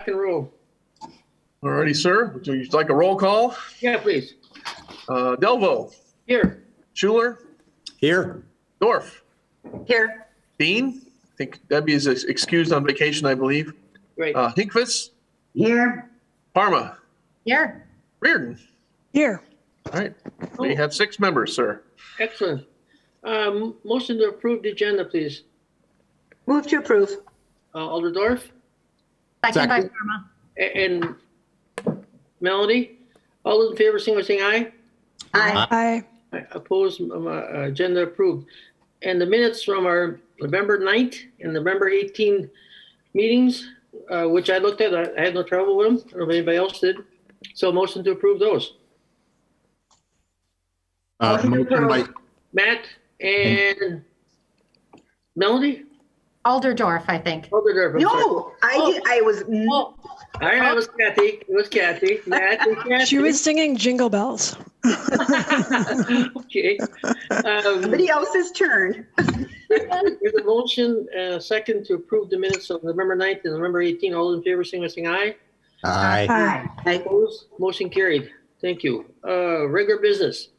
rock and roll. All righty, sir. Would you like a roll call? Yeah, please. Delvo, Here. Schuler, Here. Dorf, Here. Dean. I think Debbie is excused on vacation, I believe. Great. Hinkvis, Here. Parma, Here. Reardon. Here. All right. We have 6 members, sir. Excellent. Motion to approve the agenda, please. Move to approve. Alder Dorf Second by Second. Parma. and Melody. All those in favor, signify by saying aye. Aye. Aye. Opposed, agenda approved. And the minutes from our November 9th and November 18th meetings, which I looked at, I had no trouble with them. I don't know if anybody else did. So motion to approve those. Motion by, Matt and Melody? Alderdorf, I think. Alder Dorf, I'm sorry. No, I was, Oh, all right, it was Kathy. It was Kathy. Matt and Kathy. She was singing Jingle Bells. Okay. somebody else's turn. There's a motion, second to approve the minutes of November 9th and November 18th. All in favor, signify by saying aye. aye. Aye. Opposed? Motion carried. Thank you. Regular business.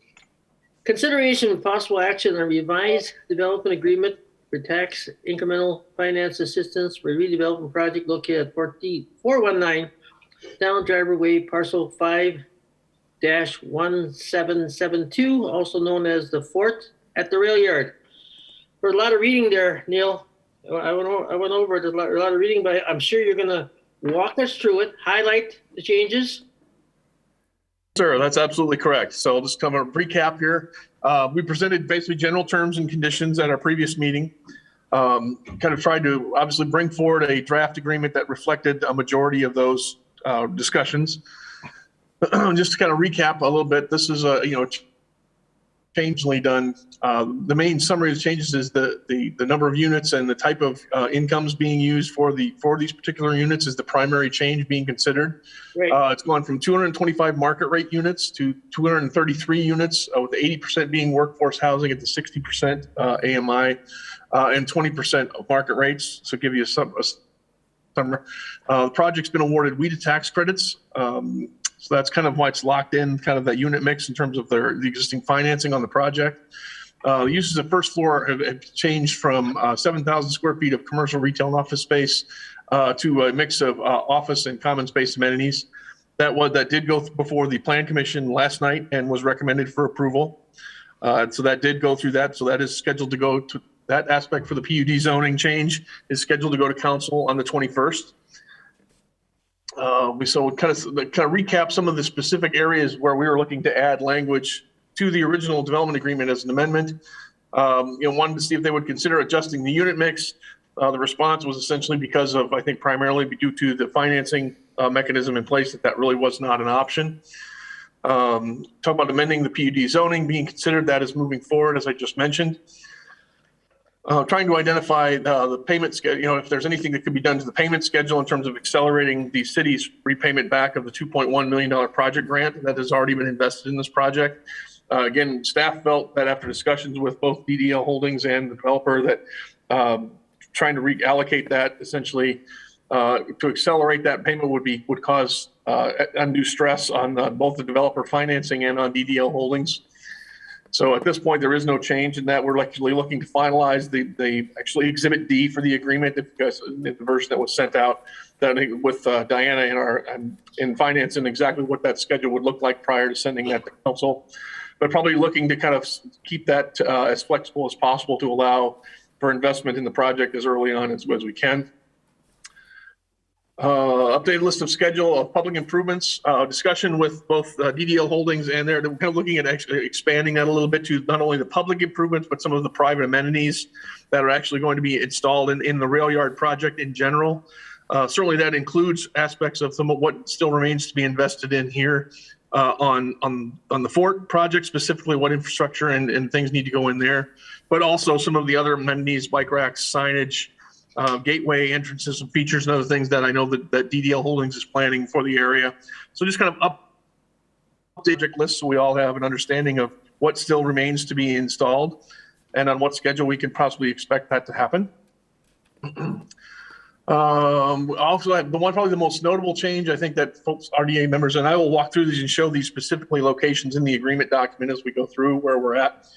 Consideration of possible action on revised development agreement for tax incremental finance assistance for redevelopment project located at 419 Down Driver Way, parcel 5-1772, also known as the Fort at the Rail Yard. For a lot of reading there, Neil. I went over it, a lot of reading, but I'm sure you're gonna walk us through it, highlight the changes. Sir, that's absolutely correct. So I'll just come a recap here. We presented basically general terms and conditions at our previous meeting. Kind of tried to obviously bring forward a draft agreement that reflected a majority of those discussions. Just to kind of recap a little bit, this is a changely done. The main summary of the changes is the number of units and the type of incomes being used for these particular units is the primary change being considered. Right. It's gone from 225 market rate units to 233 units, with 80% being workforce housing at the 60% AMI and 20% of market rates. So give you a summary. The project's been awarded WEDA tax credits. So that's kind of why it's locked in, kind of that unit mix in terms of the existing financing on the project. Uses of first floor have changed from 7,000 square feet of commercial, retail, and office space to a mix of office and common space amenities. That did go before the Plan Commission last night and was recommended for approval. So that did go through that. So that is scheduled to go to that aspect for the PUD zoning change is scheduled to go to council on the 21st. So kind of recap some of the specific areas where we were looking to add language to the original development agreement as an amendment. Wanted to see if they would consider adjusting the unit mix. The response was essentially because of, I think, primarily due to the financing mechanism in place that really was not an option. Talk about amending the PUD zoning being considered. That is moving forward, as I just mentioned. Trying to identify the payment schedule, if there's anything that could be done to the payment schedule in terms of accelerating the city's repayment back of the $2.1 million project grant that has already been invested in this project. Again, staff felt that after discussions with both DDL Holdings and the developer that trying to reallocate that essentially to accelerate that payment would cause undue stress on both the developer financing and on DDL Holdings. So at this point, there is no change in that. We're actually looking to finalize the actually Exhibit D for the agreement, because the version that was sent out that with Diana in finance and exactly what that schedule would look like prior to sending that to council. But probably looking to kind of keep that as flexible as possible to allow for investment in the project as early on as we can. Updated list of schedule of public improvements, discussion with both DDL Holdings and they're kind of looking at actually expanding that a little bit to not only the public improvements, but some of the private amenities that are actually going to be installed in the rail yard project in general. Certainly that includes aspects of some of what still remains to be invested in here on the Fort project, specifically what infrastructure and things need to go in there, but also some of the other amenities, bike racks, signage, gateway entrances and features and other things that I know that DDL Holdings is planning for the area. So just kind of update list so we all have an understanding of what still remains to be installed and on what schedule we can possibly expect that to happen. Also, probably the most notable change, I think that folks, RDA members, and I will walk through these and show these specifically locations in the agreement document as we go through where we're at.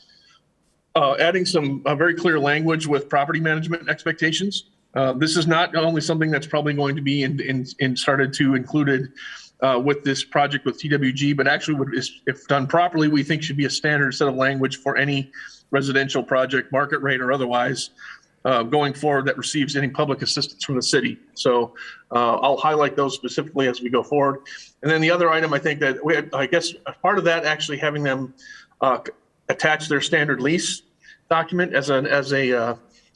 Adding some very clear language with property management expectations. This is not only something that's probably going to be started to included with this project with TWG, but actually if done properly, we think should be a standard set of language for any residential project, market rate or otherwise, going forward that receives any public assistance from the city. So I'll highlight those specifically as we go forward. And then the other item, I think that I guess part of that actually having them attach their standard lease document as an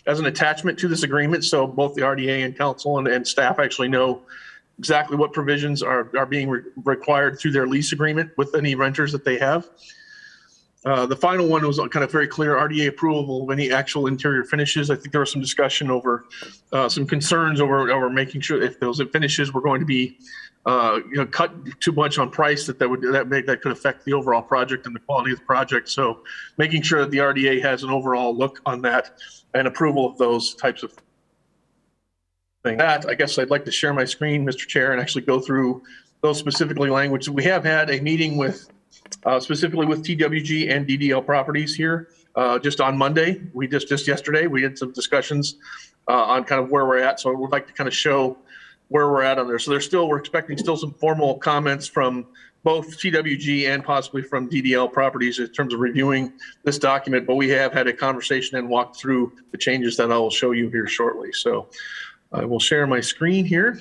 attachment to this agreement. So both the RDA and council and staff actually know exactly what provisions are being required through their lease agreement with any renters that they have. The final one was kind of very clear RDA approval of any actual interior finishes. I think there was some discussion over some concerns over making sure if those finishes were going to be cut too much on price that could affect the overall project and the quality of the project. So making sure that the RDA has an overall look on that and approval of those types of things. I guess I'd like to share my screen, Mr. Chair, and actually go through those specifically language. We have had a meeting with specifically with TWG and DDL properties here just on Monday. We just yesterday, we had some discussions on kind of where we're at. So I would like to kind of show where we're at on there. So we're expecting still some formal comments from both TWG and possibly from DDL properties in terms of reviewing this document, but we have had a conversation and walked through the changes that I will show you here shortly. So I will share my screen here.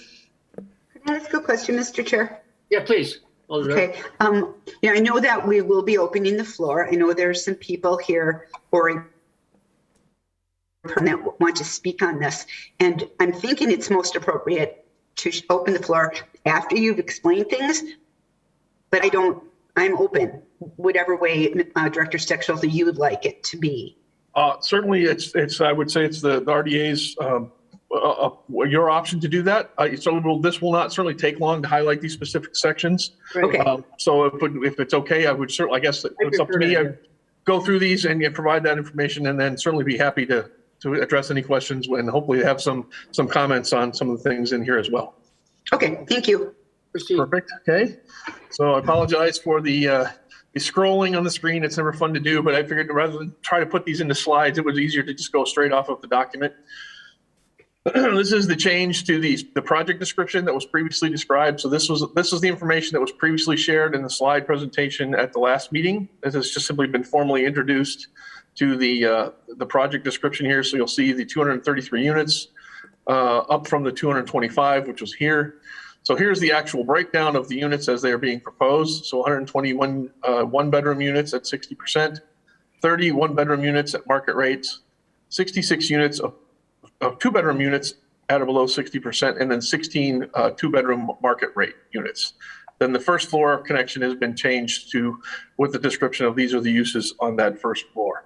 Can I ask a question, Mr. Chair? Yeah, please. Okay. Yeah, I know that we will be opening the floor. I know there's some people here or that want to speak on this, and I'm thinking it's most appropriate to open the floor after you've explained things. But I'm open, whatever way, Director Steckschulte, you would like it to be. Certainly, it's. I would say it's the RDA's your option to do that. So this will not certainly take long to highlight these specific sections. Okay. So if it's okay, I would certainly. I guess it's up to me. I go through these and provide that information, and then certainly be happy to address any questions and hopefully have some comments on some of the things in here as well. Okay. Thank you. Proceed. Perfect. Okay. So I apologize for the scrolling on the screen. It's never fun to do, but I figured rather than try to put these into slides, it was easier to just go straight off of the document. This is the change to the project description that was previously described. So this was the information that was previously shared in the slide presentation at the last meeting. This has just simply been formally introduced to the project description here. So you'll see the 233 units up from the 225, which was here. So here's the actual breakdown of the units as they are being proposed. So 121 one-bedroom units at 60%, 30 one-bedroom units at market rates, 66 units of two-bedroom units at or below 60%, and then 16 two-bedroom market rate units. Then the first floor connection has been changed to with the description of these are the uses on that first floor.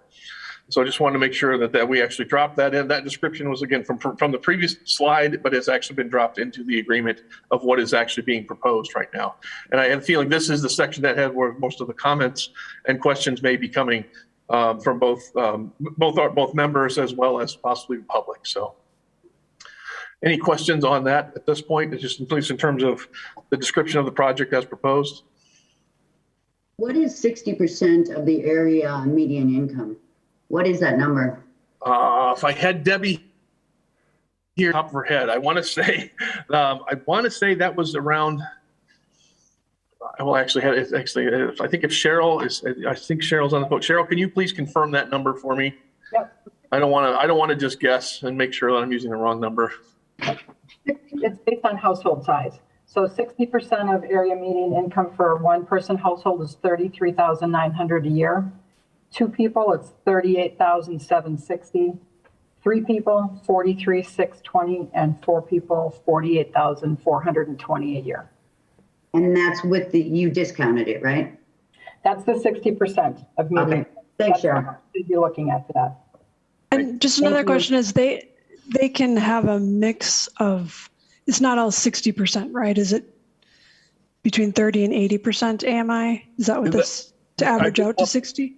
So I just wanted to make sure that we actually dropped that in. That description was again from the previous slide, but it's actually been dropped into the agreement of what is actually being proposed right now. And I am feeling this is the section that has where most of the comments and questions may be coming from both members as well as possibly the public. So any questions on that at this point? It's just in terms of the description of the project as proposed. What is 60% of the area median income? What is that number? If I had Debbie here top of her head, I want to say that was around. Well, actually, I think if Cheryl is, I think Cheryl's on the phone. Cheryl, can you please confirm that number for me? Yep. I don't want to just guess and make sure that I'm using the wrong number. It's based on household size. So 60% of area median income for a one-person household is $33,900 a year. 2 people, it's $38,760. 3 people, $43,620, and 4 people, $48,420 a year. And that's with you discounted it, right? That's the 60% of median. Okay. Thanks, Cheryl. You're looking at that. And just another question is they can have a mix of, it's not all 60%, right? Is it between 30 and 80% AMI? Is that what this, to average out to 60?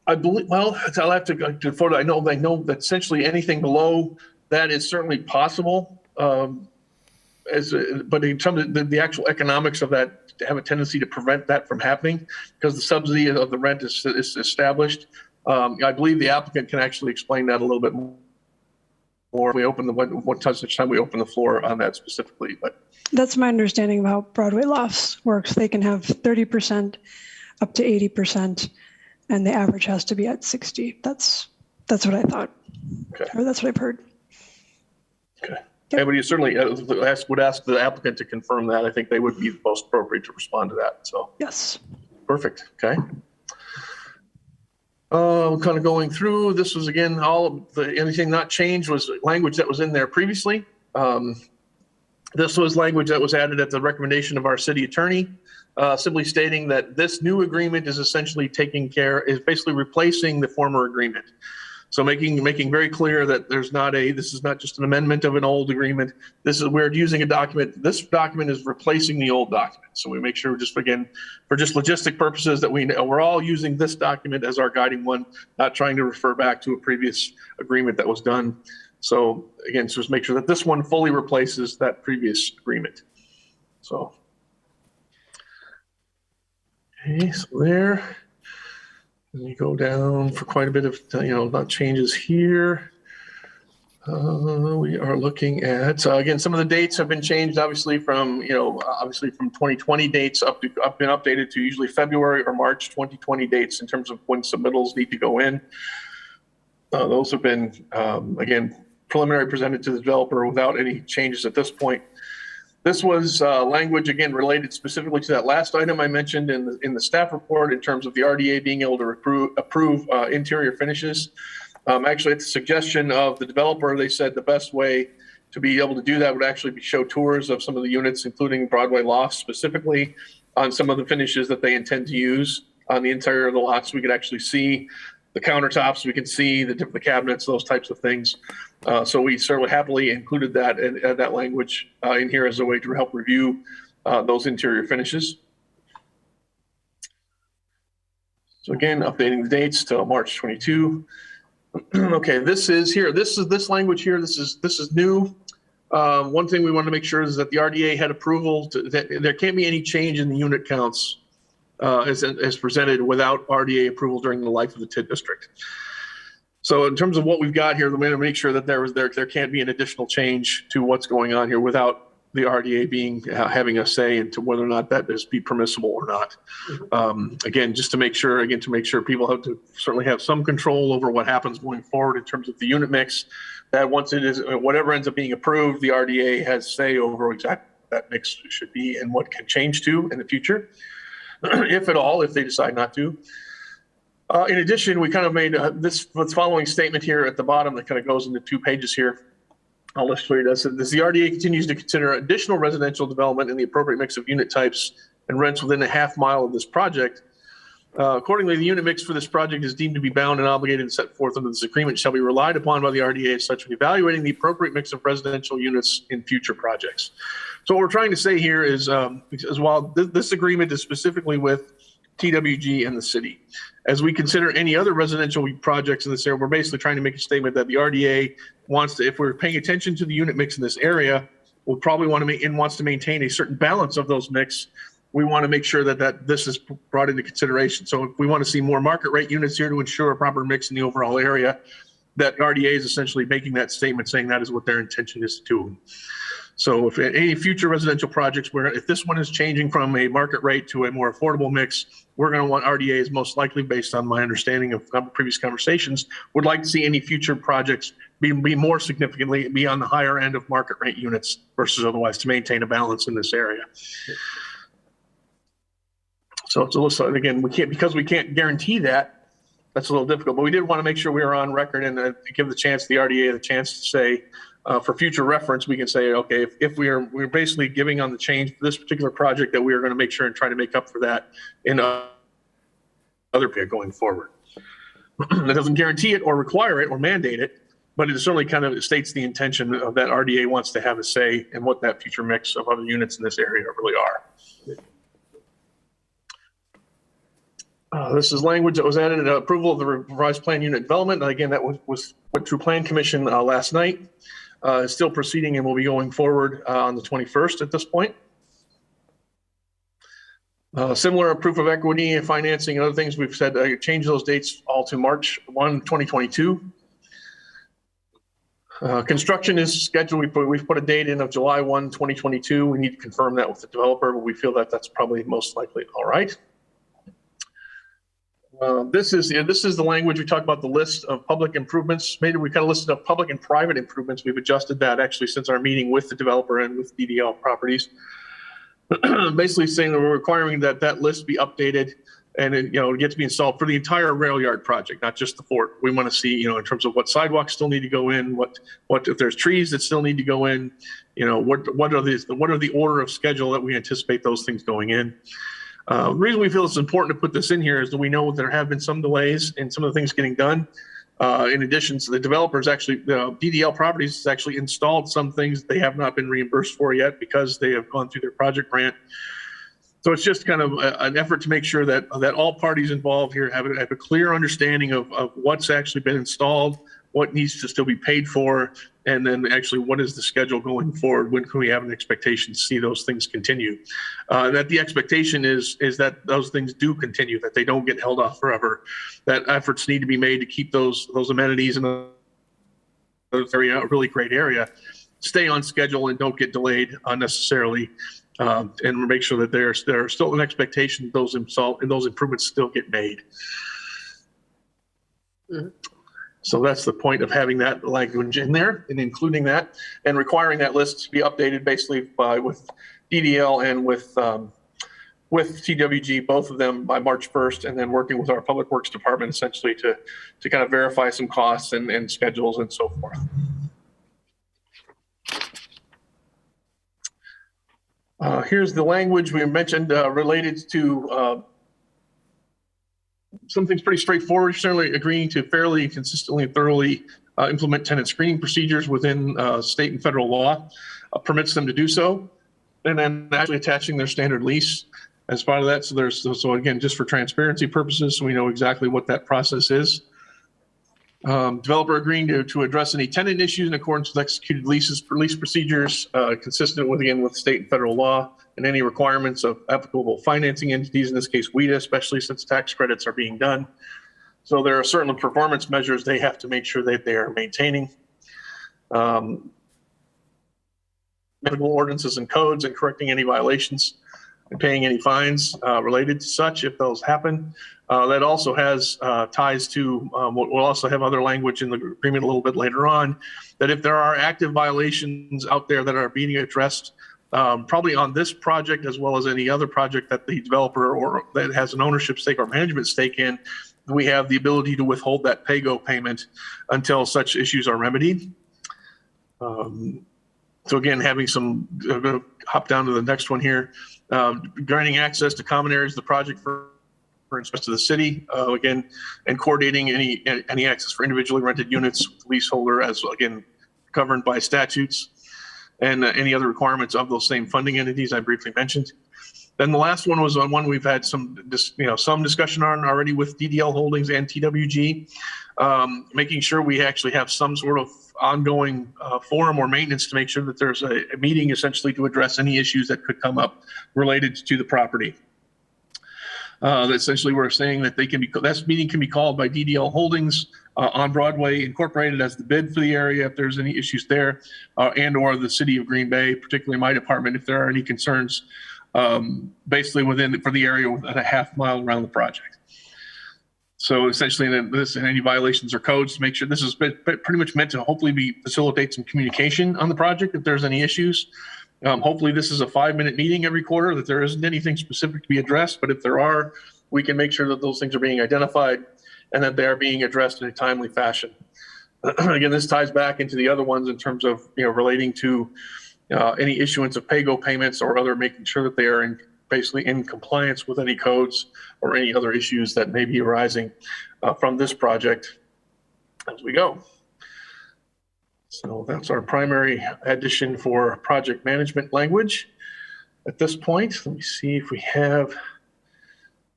I believe, well, I'll have to go to photo. I know that essentially anything below that is certainly possible. but in terms of the actual economics of that, have a tendency to prevent that from happening because the subsidy of the rent is established. I believe the applicant can actually explain that a little bit more. We open time we open the floor on that specifically, but That's my understanding of how Broadway Lofts works. They can have 30% up to 80%, and the average has to be at 60. That's what I thought, okay. or that's what I've heard. Okay. Yeah, but you certainly would ask the applicant to confirm that. I think they would be the most appropriate to respond to that. So Yes. perfect. Okay. Kind of going through, this was again, anything not changed was language that was in there previously. This was language that was added at the recommendation of our city attorney, simply stating that this new agreement is essentially is basically replacing the former agreement. So making very clear that this is not just an amendment of an old agreement. We're using a document. This document is replacing the old document. So we make sure for just logistic purposes that we're all using this document as our guiding one, not trying to refer back to a previous agreement that was done. So again, just make sure that this one fully replaces that previous agreement. So, okay, so there. And you go down for quite a bit of, not changes here. We are looking at, again, some of the dates have been changed, obviously from 2020 dates been updated to usually February or March 2020 dates in terms of when submittals need to go in. Those have been, again, preliminary presented to the developer without any changes at this point. This was language, again, related specifically to that last item I mentioned in the staff report in terms of the RDA being able to approve interior finishes. Actually, at the suggestion of the developer, they said the best way to be able to do that would actually be show tours of some of the units, including Broadway Lofts specifically, on some of the finishes that they intend to use on the interior of the lots. We could actually see the countertops, we can see the cabinets, those types of things. So we certainly happily included that language in here as a way to help review those interior finishes. So again, updating the dates to March 22. Okay, this language here. This is new. One thing we want to make sure is that the RDA had approval that there can't be any change in the unit counts as presented without RDA approval during the life of the TID district. So in terms of what we've got here, we're going to make sure that there can't be an additional change to what's going on here without the RDA having a say into whether or not that is be permissible or not. Again, just to make sure people have to certainly have some control over what happens going forward in terms of the unit mix. That once it is whatever ends up being approved, the RDA has say over exactly what that mix should be and what can change to in the future, if at all, if they decide not to. In addition, we kind of made this following statement here at the bottom that kind of goes into 2 pages here. I'll illustrate this. The RDA continues to consider additional residential development in the appropriate mix of unit types and rents within a half mile of this project. Accordingly, the unit mix for this project is deemed to be bound and obligated and set forth under this agreement shall be relied upon by the RDA as such in evaluating the appropriate mix of residential units in future projects. So what we're trying to say here is while this agreement is specifically with TWG and the city, as we consider any other residential projects in this area, we're basically trying to make a statement that the RDA wants to, if we're paying attention to the unit mix in this area, we'll probably want to wants to maintain a certain balance of those mix. We want to make sure that this is brought into consideration. So if we want to see more market rate units here to ensure a proper mix in the overall area, that RDA is essentially making that statement saying that is what their intention is to do. So if any future residential projects where if this one is changing from a market rate to a more affordable mix, we're going to want RDAs most likely, based on my understanding of previous conversations, would like to see any future projects be more significantly be on the higher end of market rate units versus otherwise to maintain a balance in this area. So it's a little, again, because we can't guarantee that, that's a little difficult, but we did want to make sure we are on record and give the RDA the chance to say, for future reference, we can say, okay, if we're basically giving on the change for this particular project, that we are going to make sure and try to make up for that in other period going forward. That doesn't guarantee it or require it or mandate it, but it certainly kind of states the intention of that RDA wants to have a say in what that future mix of other units in this area really are. This is language that was added at approval of the revised plan unit development. Again, that went through Plan Commission last night. is still proceeding and will be going forward on the 21st at this point. Similar proof of equity and financing and other things, we've said change those dates all to March 1, 2022. Construction is scheduled. We've put a date in of July 1, 2022. We need to confirm that with the developer, but we feel that that's probably most likely all right. This is the language. We talk about the list of public improvements. Maybe we kind of listed up public and private improvements. We've adjusted that actually since our meeting with the developer and with DDL Properties. Basically saying that we're requiring that that list be updated and it get to be installed for the entire rail yard project, not just the fort. We want to see, in terms of what sidewalks still need to go in, what if there's trees that still need to go in, what are the order of schedule that we anticipate those things going in. The reason we feel it's important to put this in here is that we know there have been some delays in some of the things getting done. In addition to the developers, actually, DDL Properties has actually installed some things they have not been reimbursed for yet because they have gone through their project grant. So it's just kind of an effort to make sure that all parties involved here have a clear understanding of what's actually been installed, what needs to still be paid for, and then actually what is the schedule going forward? When can we have an expectation to see those things continue? That the expectation is that those things do continue, that they don't get held off forever, that efforts need to be made to keep those amenities in a really great area stay on schedule and don't get delayed unnecessarily. And make sure that there's still an expectation those improvements still get made. Mhm. So that's the point of having that language in there and including that and requiring that list to be updated basically with DDL and with TWG, both of them by March 1st, and then working with our Public Works Department essentially to kind of verify some costs and schedules and so forth. Here's the language we mentioned related to something's pretty straightforward, certainly agreeing to fairly, consistently, and thoroughly implement tenant screening procedures within state and federal law, permits them to do so, and then actually attaching their standard lease as part of that. So again, just for transparency purposes, so we know exactly what that process is. Developer agreeing to address any tenant issues in accordance with executed lease procedures, consistent with state and federal law, and any requirements of applicable financing entities, in this case WIDA, especially since tax credits are being done. So there are certain performance measures they have to make sure that they are maintaining. Medical ordinances and codes and correcting any violations and paying any fines related to such if those happen. That also has ties to, we'll also have other language in the agreement a little bit later on, that if there are active violations out there that are being addressed, probably on this project as well as any other project that the developer or that has an ownership stake or management stake in, we have the ability to withhold that pay-go payment until such issues are remedied. So again, having some, I'm going to hop down to the next one here, granting access to common areas of the project for instance to the city, again, and coordinating any access for individually rented units with the leaseholder as, again, governed by statutes and any other requirements of those same funding entities I briefly mentioned. Then the last one was on one we've had some discussion on already with DDL Holdings and TWG, making sure we actually have some sort of ongoing forum or maintenance to make sure that there's a meeting essentially to address any issues that could come up related to the property. Essentially, we're saying that that meeting can be called by DDL Holdings on Broadway Incorporated as the bid for the area if there's any issues there, and or the city of Green Bay, particularly my department, if there are any concerns, basically for the area within a half mile around the project. So essentially, any violations or codes to make sure this is pretty much meant to hopefully facilitate some communication on the project if there's any issues. Hopefully this is a 5-minute meeting every quarter, that there isn't anything specific to be addressed, but if there are, we can make sure that those things are being identified and that they are being addressed in a timely fashion. Again, this ties back into the other ones in terms of, relating to any issuance of pay-go payments or other, making sure that they are basically in compliance with any codes or any other issues that may be arising from this project as we go. So that's our primary addition for project management language. At this point, let me see if we have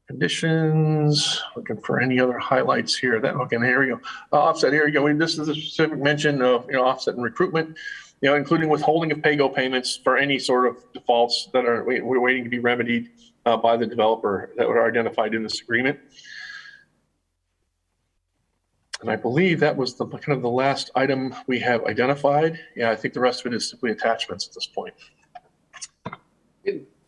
Conditions, looking for any other highlights here. Okay, here we go. Offset, here we go. This is a specific mention of, offset and recruitment, including withholding of pay-go payments for any sort of defaults that we're waiting to be remedied by the developer that were identified in this agreement. And I believe that was kind of the last item we have identified. Yeah, I think the rest of it is simply attachments at this point.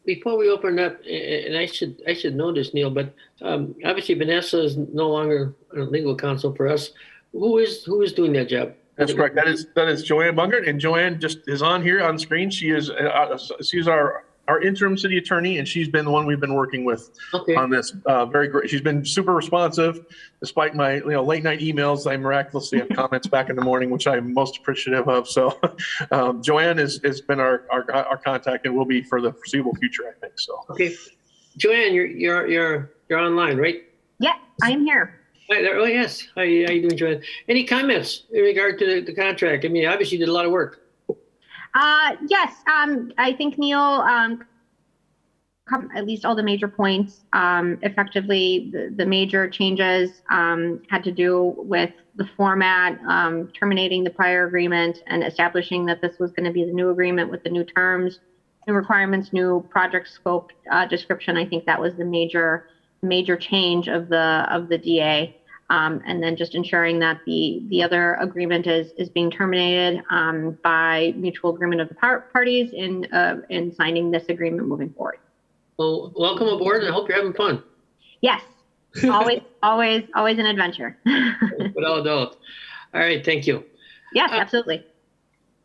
Before we open up, and I should know this, Neil, but obviously Vanessa is no longer legal counsel for us. Who is doing that job? That's correct. That is Joanne Bungert, and Joanne just is on here on screen. She's our interim city attorney, and she's been the one we've been working with on this. Very great. She's been super responsive, despite my late night emails. I miraculously have comments back in the morning, which I'm most appreciative of. So, Joanne has been our contact, and will be for the foreseeable future, I think. So. Okay, Joanne, you're online, right? Yeah, I'm here. Oh yes. How you doing, Joanne? Any comments in regard to the contract? I mean, obviously you did a lot of work. Yes, I think Neil covered at least all the major points. Effectively, the major changes had to do with the format, terminating the prior agreement and establishing that this was going to be the new agreement with the new terms, new requirements, new project scope description. I think that was the major change of the DA. And then just ensuring that the other agreement is being terminated by mutual agreement of the parties in signing this agreement moving forward. Well, welcome aboard, and I hope you're having fun. Yes, always an adventure. Without a doubt. All right, thank you. Yes, absolutely.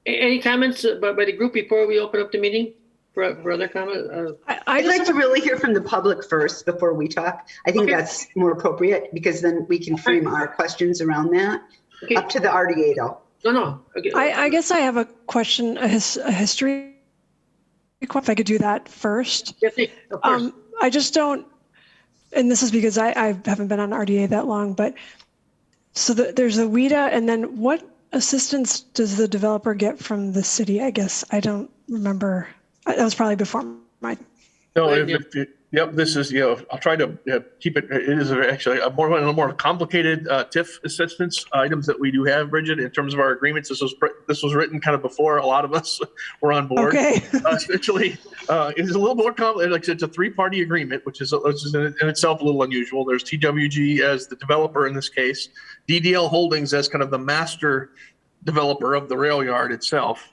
Any comments by the group before we open up the meeting? For other comment? I'd like to really hear from the public first before we talk. I think that's more appropriate, because then we can frame our questions around that. Okay. Up to the RDA though. No. Okay. I guess I have a question, a history. If I could do that first. Yes, of course. I just don't, and this is because I haven't been on RDA that long, but so there's a WIDA, and then what assistance does the developer get from the city? I guess I don't remember. That was probably before my. No, yep. This is I'll try to keep it. It is actually a more complicated TIF assistance items that we do have, Bridget, in terms of our agreements. This was written kind of before a lot of us were on board. Okay. Essentially, it's a little more complicated. Like it's a 3-party agreement, which is in itself a little unusual. There's TWG as the developer in this case, DDL Holdings as kind of the master developer of the rail yard itself.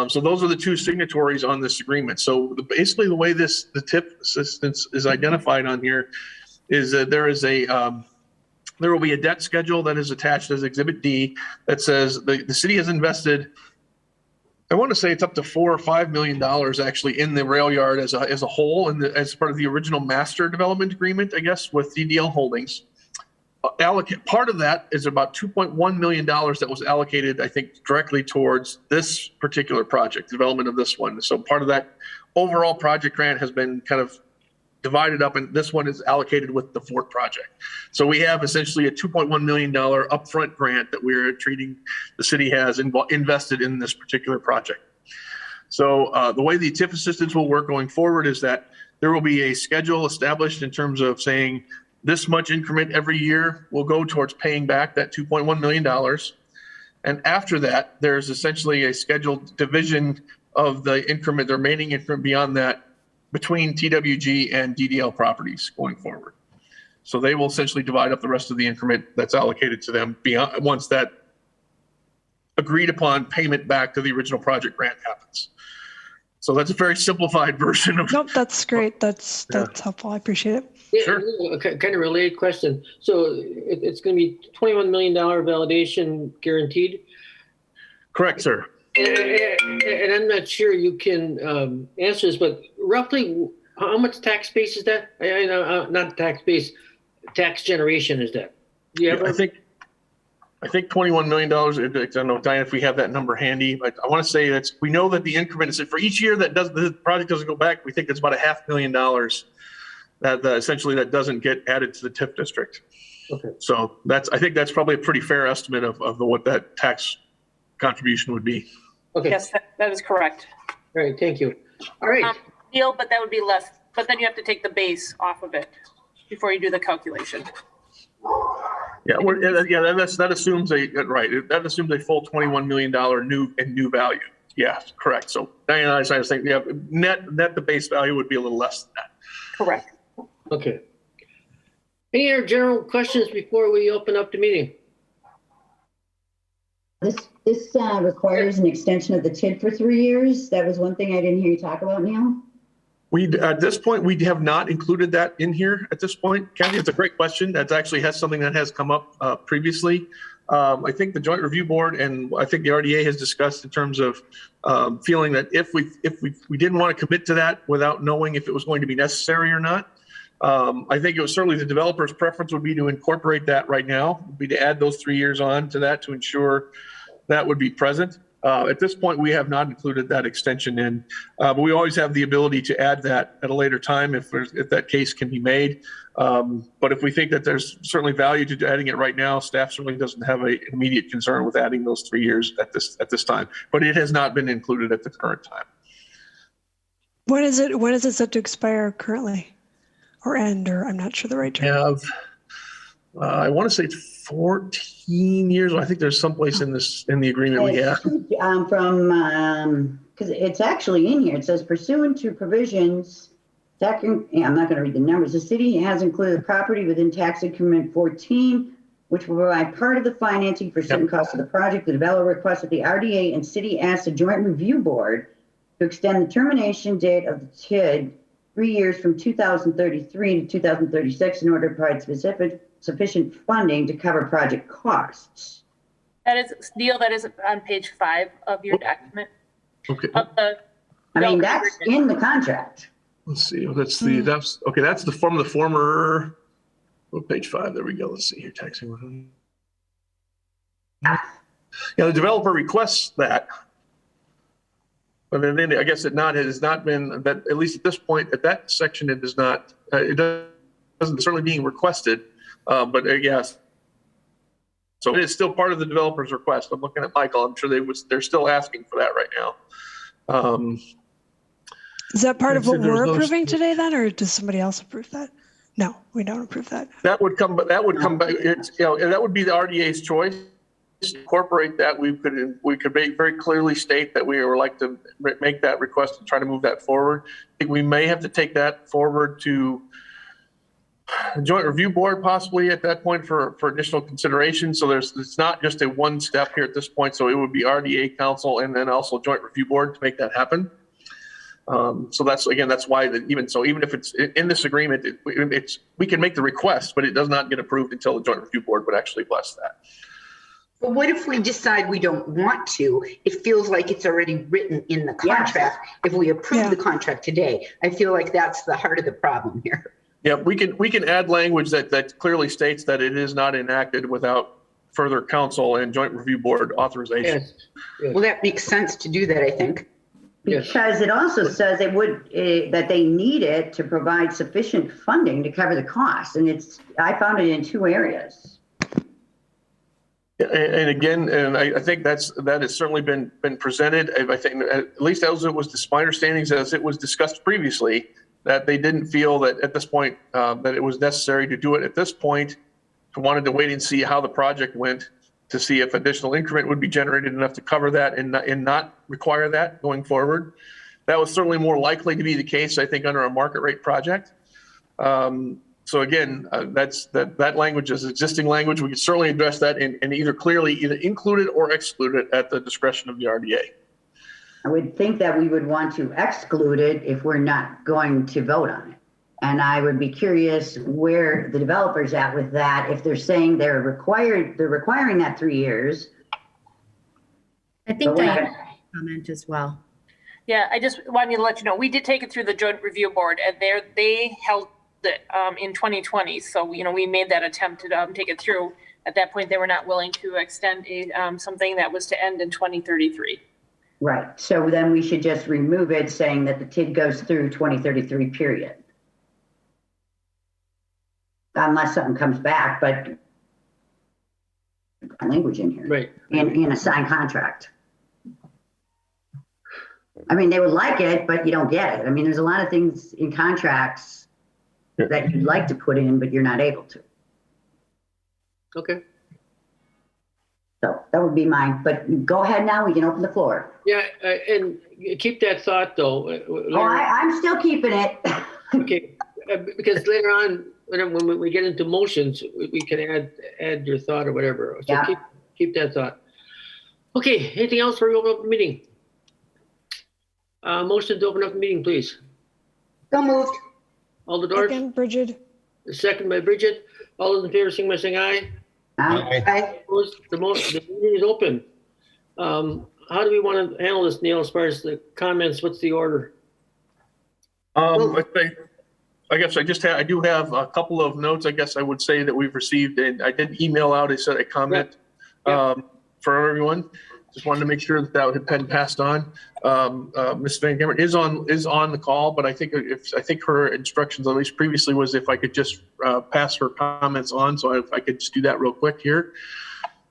So those are the two signatories on this agreement. So basically the way the TIF assistance is identified on here is that there will be a debt schedule that is attached as Exhibit D that says the city has invested, I want to say it's up to $4 or $5 million actually in the rail yard as a whole, and as part of the original master development agreement, I guess, with DDL Holdings. Part of that is about $2.1 million that was allocated, I think, directly towards this particular project, development of this one. So part of that overall project grant has been kind of divided up, and this one is allocated with the Fort project. So we have essentially a $2.1 million upfront grant that we're treating, the city has invested in this particular project. So the way the TIF assistance will work going forward is that there will be a schedule established in terms of saying, this much increment every year will go towards paying back that $2.1 million. And after that, there's essentially a scheduled division of the increment, the remaining increment beyond that, between TWG and DDL properties going forward. So they will essentially divide up the rest of the increment that's allocated to them beyond once that agreed upon payment back to the original project grant happens. So that's a very simplified version of. Nope, that's great. That's helpful. I appreciate it. Yeah, Sure. A kind of related question. So it's going to be $21 million validation guaranteed? Correct, sir. And I'm not sure you can answer this, but roughly how much tax base is that? I know, not tax base, tax generation is that? I think $21 million. I don't know, Diane, if we have that number handy, but I want to say we know that the increment is for each year that the project doesn't go back. We think it's about $500,000 that essentially that doesn't get added to the TIF district. Okay. So I think that's probably a pretty fair estimate of what that tax contribution would be. Okay. Yes, that is correct. All right. Thank you. All right. Neil, but that would be less, but then you have to take the base off of it. before you do the calculation. Yeah, that assumes that assumes a full $21 million new value. Yes, correct. So Diana, I was thinking, yeah, net the base value would be a little less than that. Correct. Okay. Any other general questions before we open up the meeting? This requires an extension of the TID for 3 years. That was one thing I didn't hear you talk about, Neil. At this point, we have not included that in here at this point. Kathy, it's a great question. That actually has something that has come up previously. I think the Joint Review Board and I think the RDA has discussed in terms of feeling that if we didn't want to commit to that without knowing if it was going to be necessary or not. I think it was certainly the developer's preference would be to incorporate that right now, would be to add those 3 years on to that to ensure that would be present. At this point, we have not included that extension in, but we always have the ability to add that at a later time if that case can be made. But if we think that there's certainly value to adding it right now, staff certainly doesn't have an immediate concern with adding those 3 years at this time. But it has not been included at the current time. When is it set to expire currently, or end, or I'm not sure the right term. I want to say it's 14 years. I think there's someplace in the agreement we have. Because it's actually in here. It says pursuant to provisions, I'm not going to read the numbers. The city has included the property within tax increment 14, which will provide part of the financing for certain costs of the project. The developer requests that the RDA and city ask the Joint Review Board to extend the termination date of the TID 3 years from 2033 to 2036 in order to provide sufficient funding to cover project costs. That is, Neil, that is on page 5 of your document. Okay. That's in the contract. Let's see. That's the from the former. Page 5. There we go. Let's see here. Taxing. Yeah, the developer requests that. But then I guess it has not been that, at least at this point, at that section, it does not, it doesn't certainly being requested, but yes. So it is still part of the developer's request. I'm looking at Michael. I'm sure they're still asking for that right now. Is that part of what we're approving today then, or does somebody else approve that? No, we don't approve that. That would come back. It's, that would be the RDA's choice. Incorporate that, we could very clearly state that we would like to make that request and try to move that forward. I think we may have to take that forward to the Joint Review Board possibly at that point for additional consideration. So it's not just a one step here at this point. So it would be RDA Council and then also Joint Review Board to make that happen. So that's why even if it's in this agreement, we can make the request, but it does not get approved until the Joint Review Board would actually bless that. But what if we decide we don't want to? It feels like it's already written in the contract. Yes. If we approve the contract today, I feel like that's the heart of the problem here. Yeah, we can add language that clearly states that it is not enacted without further council and Joint Review Board authorization. Yes. Yes. Well, that makes sense to do that, I think. Because it also says it would that they need it to provide sufficient funding to cover the cost, and I found it in 2 areas. And again, I think that has certainly been presented. I think at least as it was my understanding as it was discussed previously, that they didn't feel that at this point that it was necessary to do it at this point. Wanted to wait and see how the project went to see if additional increment would be generated enough to cover that and not require that going forward. That was certainly more likely to be the case, I think, under a market rate project. So again, that language is existing language. We can certainly address that and either include it or exclude it at the discretion of the RDA. I would think that we would want to exclude it if we're not going to vote on it. And I would be curious where the developer's at with that. If they're saying they're requiring that 3 years. I think Diane comment as well. Yeah, I just wanted to let you know, we did take it through the Joint Review Board and they held it in 2020. So, we made that attempt to take it through. At that point, they were not willing to extend something that was to end in 2033. Right. So then we should just remove it saying that the TID goes through 2033 period. Unless something comes back, but language in here. Right. In a signed contract. I mean, they would like it, but you don't get it. I mean, there's a lot of things in contracts that you'd like to put in, but you're not able to. Okay. So that would be mine, but go ahead now, we can open the floor. Yeah, and keep that thought though. Oh, I'm still keeping it. Okay, because later on, when we get into motions, we can add your thought or whatever. So Yeah. keep that thought. Okay, anything else for we open up the meeting? Motion to open up the meeting, please. So moved. Alder Dorf, Second, Bridget. second by Bridget. All those in favor, sing by saying aye. Aye. Opposed? The meeting is open. How do we want to handle this, Neil, as far as the comments? What's the order? I guess I do have a couple of notes, I guess I would say, that we've received, and I did email out a comment for everyone. Just wanted to make sure that had been passed on. Ms. Van Gemert is on the call, but I think her instructions, at least previously, was if I could just pass her comments on. So if I could just do that real quick here.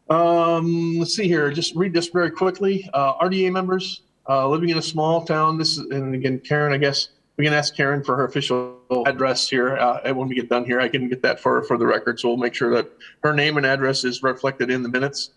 Let's see here. Just read this very quickly. RDA members living in a small town. This is, and again, Karen, I guess we can ask Karen for her official address here. And when we get done here, I can get that for the record. So we'll make sure that her name and address is reflected in the minutes.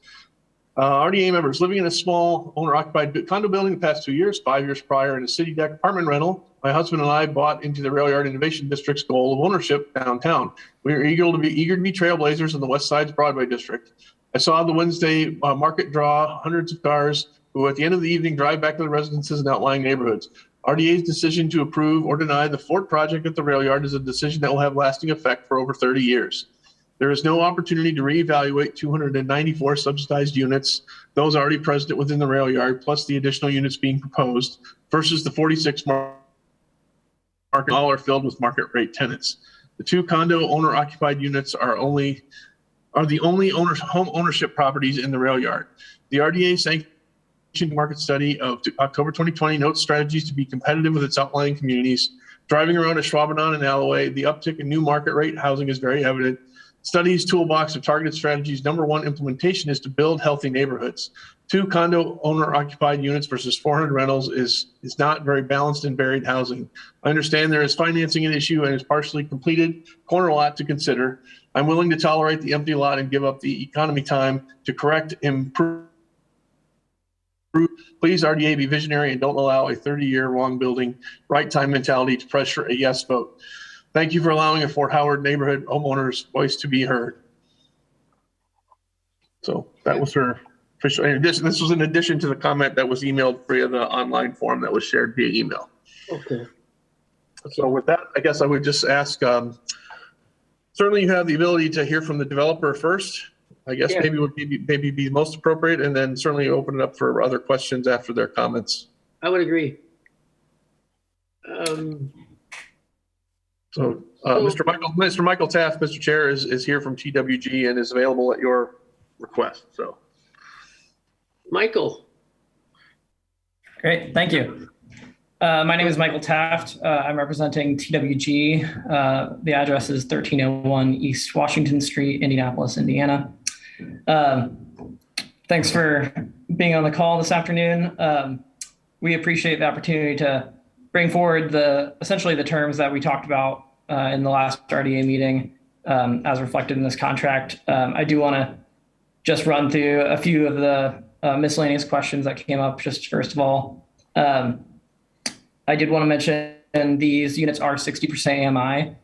RDA members living in a small owner-occupied condo building the past 2 years, 5 years prior in a city deck apartment rental. My husband and I bought into the Rail Yard Innovation District's goal of ownership downtown. We are eager to be trailblazers in the West Side's Broadway district. I saw the Wednesday market draw hundreds of cars who at the end of the evening drive back to the residences in outlying neighborhoods. RDA's decision to approve or deny the Fort project at the Rail Yard is a decision that will have lasting effect for over 30 years. There is no opportunity to reevaluate 294 subsidized units, those already present within the Rail Yard, plus the additional units being proposed, versus the 46 market all are filled with market rate tenants. The two condo owner-occupied units are the only home ownership properties in the Rail Yard. The RDA sanctioned market study of October 2020 notes strategies to be competitive with its outlying communities. Driving around Ashwaubenon and Alloway, the uptick in new market rate housing is very evident. Studies toolbox of targeted strategies. Number one implementation is to build healthy neighborhoods. 2 condo owner occupied units versus 400 rentals is not very balanced and varied housing. I understand there is financing an issue and is partially completed corner lot to consider. I'm willing to tolerate the empty lot and give up the economy time to correct, improve. Please, RDA, be visionary and don't allow a 30-year long building right time mentality to pressure a yes vote. Thank you for allowing a Fort Howard neighborhood homeowner's voice to be heard. So that was her official. This was in addition to the comment that was emailed via the online form that was shared via email. Okay. So with that, I guess I would just ask, certainly you have the ability to hear from the developer first. I guess maybe would be most appropriate, and then certainly open it up for other questions after their comments. I would agree. Mr. Michael Taft, Mr. Chair, is here from TWG and is available at your request. So, Michael. Great, thank you. My name is Michael Taft. I'm representing TWG. The address is 1301 East Washington Street, Indianapolis, Indiana. Thanks for being on the call this afternoon. We appreciate the opportunity to bring forward essentially the terms that we talked about in the last RDA meeting as reflected in this contract. I do want to just run through a few of the miscellaneous questions that came up just first of all. I did want to mention these units are 60% AMI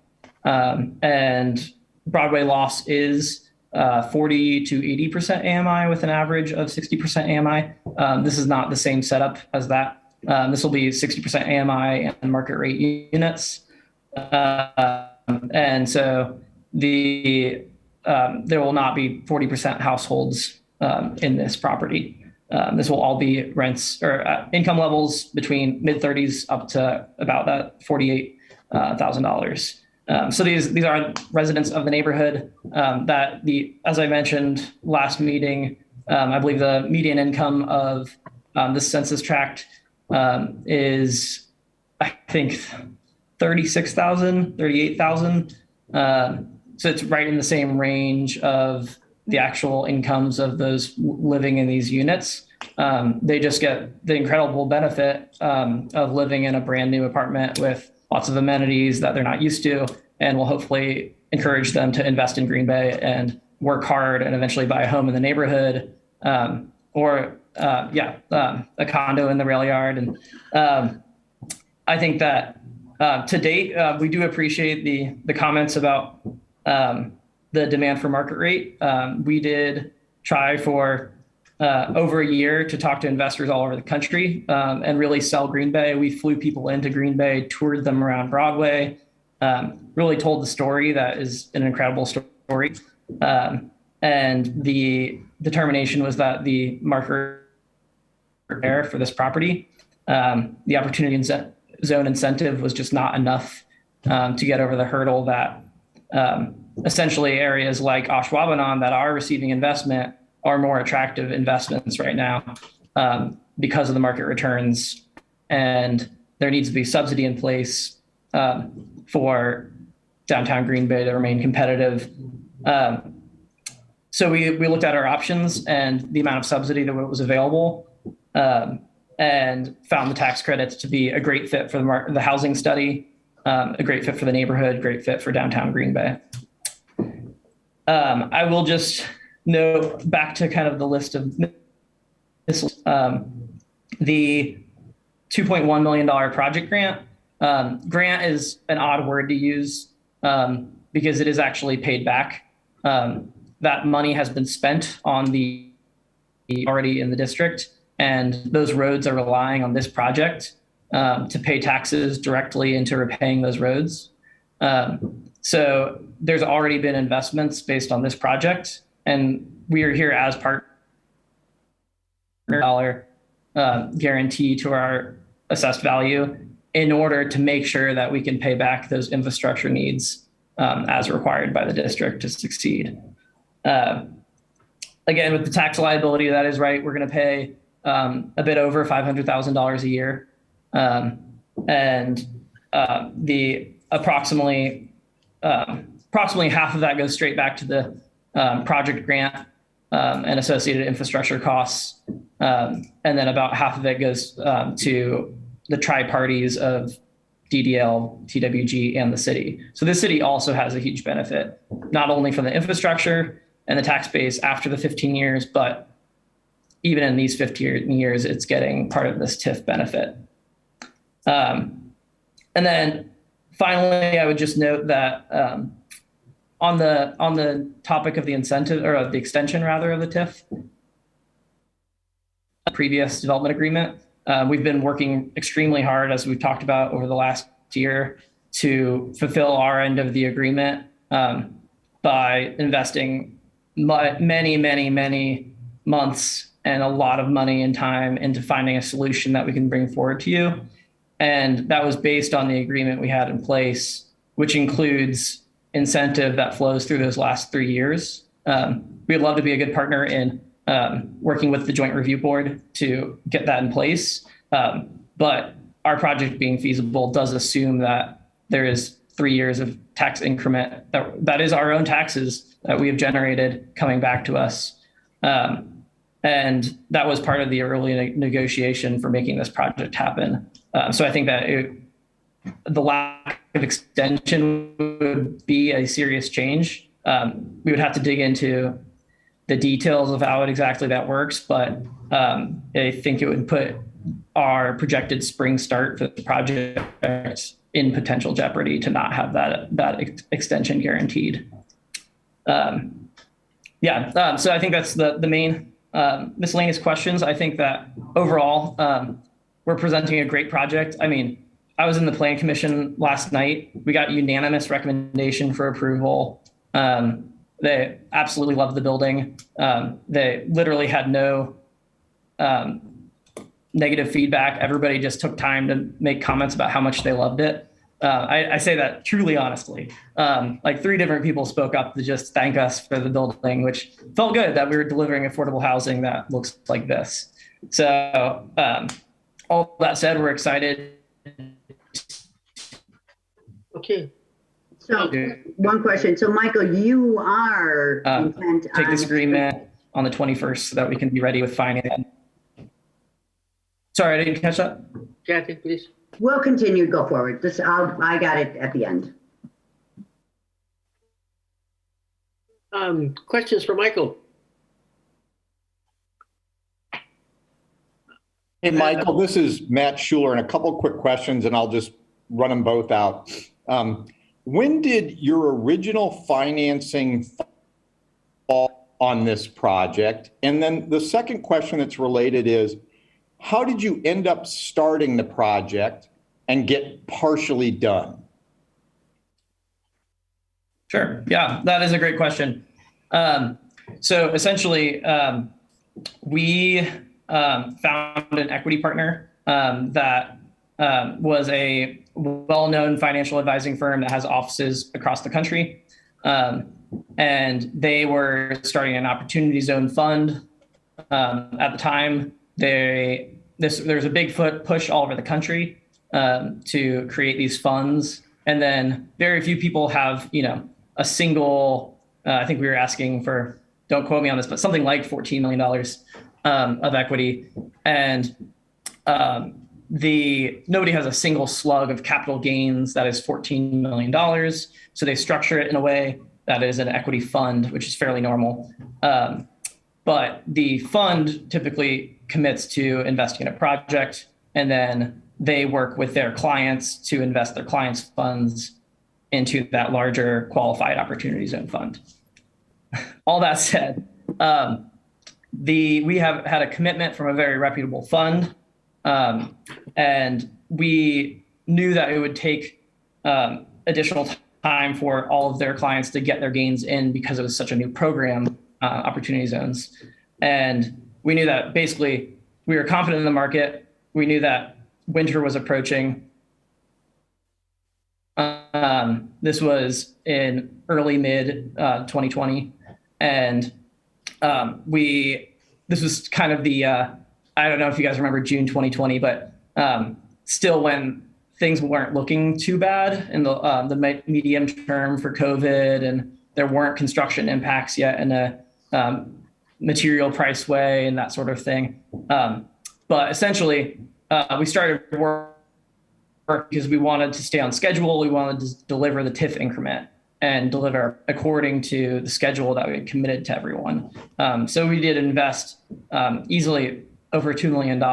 and Broadway loss is 40 to 80% AMI with an average of 60% AMI. This is not the same setup as that. This will be 60% AMI and market rate units. And so there will not be 40% households in this property. This will all be rents or income levels between mid-30s up to about that $48,000. So these are residents of the neighborhood as I mentioned last meeting, I believe the median income of this census tract is, I think, $36,000, $38,000. So it's right in the same range of the actual incomes of those living in these units. They just get the incredible benefit of living in a brand new apartment with lots of amenities that they're not used to, and will hopefully encourage them to invest in Green Bay and work hard and eventually buy a home in the neighborhood, or a condo in the rail yard. And I think that to date, we do appreciate the comments about the demand for market rate. We did try for over a year to talk to investors all over the country and really sell Green Bay. We flew people into Green Bay, toured them around Broadway, really told the story that is an incredible story. And the determination was that the market there for this property, the opportunity zone incentive was just not enough to get over the hurdle that essentially areas like Ashwaubenon that are receiving investment are more attractive investments right now because of the market returns, and there needs to be subsidy in place for downtown Green Bay to remain competitive. So we looked at our options and the amount of subsidy that was available, and found the tax credits to be a great fit for the housing study, a great fit for the neighborhood, great fit for downtown Green Bay. I will just note back to kind of the list of the $2.1 million project grant. Grant is an odd word to use because it is actually paid back. That money has been spent on the already in the district, and those roads are relying on this project to pay taxes directly into repaying those roads. So there's already been investments based on this project, and we are here as part dollar guarantee to our assessed value in order to make sure that we can pay back those infrastructure needs as required by the district to succeed. Again, with the tax liability, that is right. We're going to pay a bit over $500,000 a year. And the approximately half of that goes straight back to the project grant and associated infrastructure costs. And then about half of it goes to the tri-parties of DDL, TWG, and the city. So the city also has a huge benefit, not only from the infrastructure and the tax base after the 15 years, but even in these 15 years, it's getting part of this TIF benefit. And then finally, I would just note that on the topic of the incentive, or the extension rather, of the TIF, previous development agreement, we've been working extremely hard, as we've talked about over the last year, to fulfill our end of the agreement by investing many months and a lot of money and time into finding a solution that we can bring forward to you. And that was based on the agreement we had in place, which includes incentive that flows through those last 3 years. We'd love to be a good partner in working with the Joint Review Board to get that in place. But our project being feasible does assume that there is 3 years of tax increment that is our own taxes that we have generated coming back to us. And that was part of the early negotiation for making this project happen. So I think that the lack of extension would be a serious change. We would have to dig into the details of how exactly that works, but I think it would put our projected spring start for the project in potential jeopardy to not have that extension guaranteed. So I think that's the main miscellaneous questions. I think that overall, we're presenting a great project. I mean, I was in the Plan Commission last night. We got unanimous recommendation for approval. They absolutely loved the building. They literally had no negative feedback. Everybody just took time to make comments about how much they loved it. I say that truly honestly. Like 3 different people spoke up to just thank us for the building, which felt good that we were delivering affordable housing that looks like this. So all that said, we're excited. Okay. So one question. So Michael, you are intent Take this on- agreement on the 21st so that we can be ready with financing. Sorry, I didn't catch that. Kathy, please. We'll continue to go forward. I got it at the end. Questions for Michael? Hey, Michael, this is Matt Schuler, and a couple quick questions, and I'll just run them both out. When did your original financing fall on this project? And then the second question that's related is, how did you end up starting the project and get partially done? Sure. Yeah, that is a great question. So essentially, we found an equity partner that was a well-known financial advising firm that has offices across the country. And they were starting an opportunity zone fund. At the time, there's a big push all over the country to create these funds. And then very few people have, a single, I think we were asking for, don't quote me on this, but something like $14 million of equity. And nobody has a single slug of capital gains that is $14 million. So they structure it in a way that is an equity fund, which is fairly normal. But the fund typically commits to investing in a project, and then they work with their clients to invest their clients' funds into that larger qualified opportunity zone fund. All that said, we have had a commitment from a very reputable fund, and we knew that it would take additional time for all of their clients to get their gains in because it was such a new program, opportunity zones. And we knew that basically we were confident in the market. We knew that winter was approaching. This was in early mid 2020. And this was kind of the, I don't know if you guys remember June 2020, but still when things weren't looking too bad in the medium term for COVID, and there weren't construction impacts yet in a material price way and that sort of thing. But essentially, we started work because we wanted to stay on schedule. We wanted to deliver the TIF increment and deliver according to the schedule that we had committed to everyone. So we did invest easily over $2 million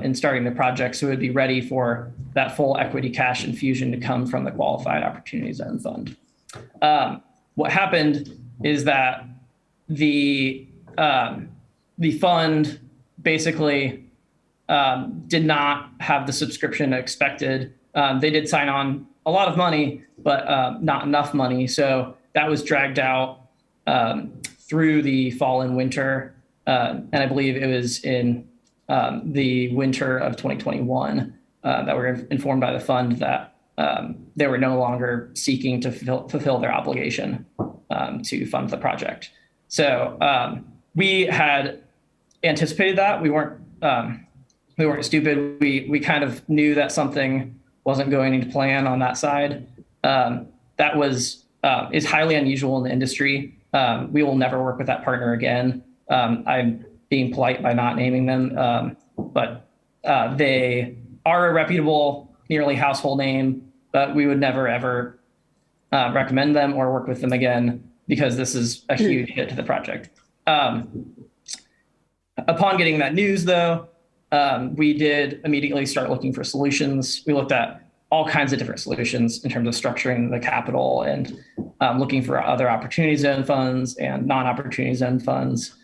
in starting the project, so it would be ready for that full equity cash infusion to come from the Qualified Opportunity Zone Fund. What happened is that the fund basically did not have the subscription expected. They did sign on a lot of money, but not enough money. So that was dragged out through the fall and winter. And I believe it was in the winter of 2021 that we were informed by the fund that they were no longer seeking to fulfill their obligation to fund the project. So we had anticipated that. We weren't stupid. We kind of knew that something wasn't going to plan on that side. That is highly unusual in the industry. We will never work with that partner again. I'm being polite by not naming them, but they are a reputable, nearly household name, but we would never, ever recommend them or work with them again because this is a huge hit to the project. Upon getting that news, though, we did immediately start looking for solutions. We looked at all kinds of different solutions in terms of structuring the capital and looking for other opportunity zone funds and non-opportunity zone funds.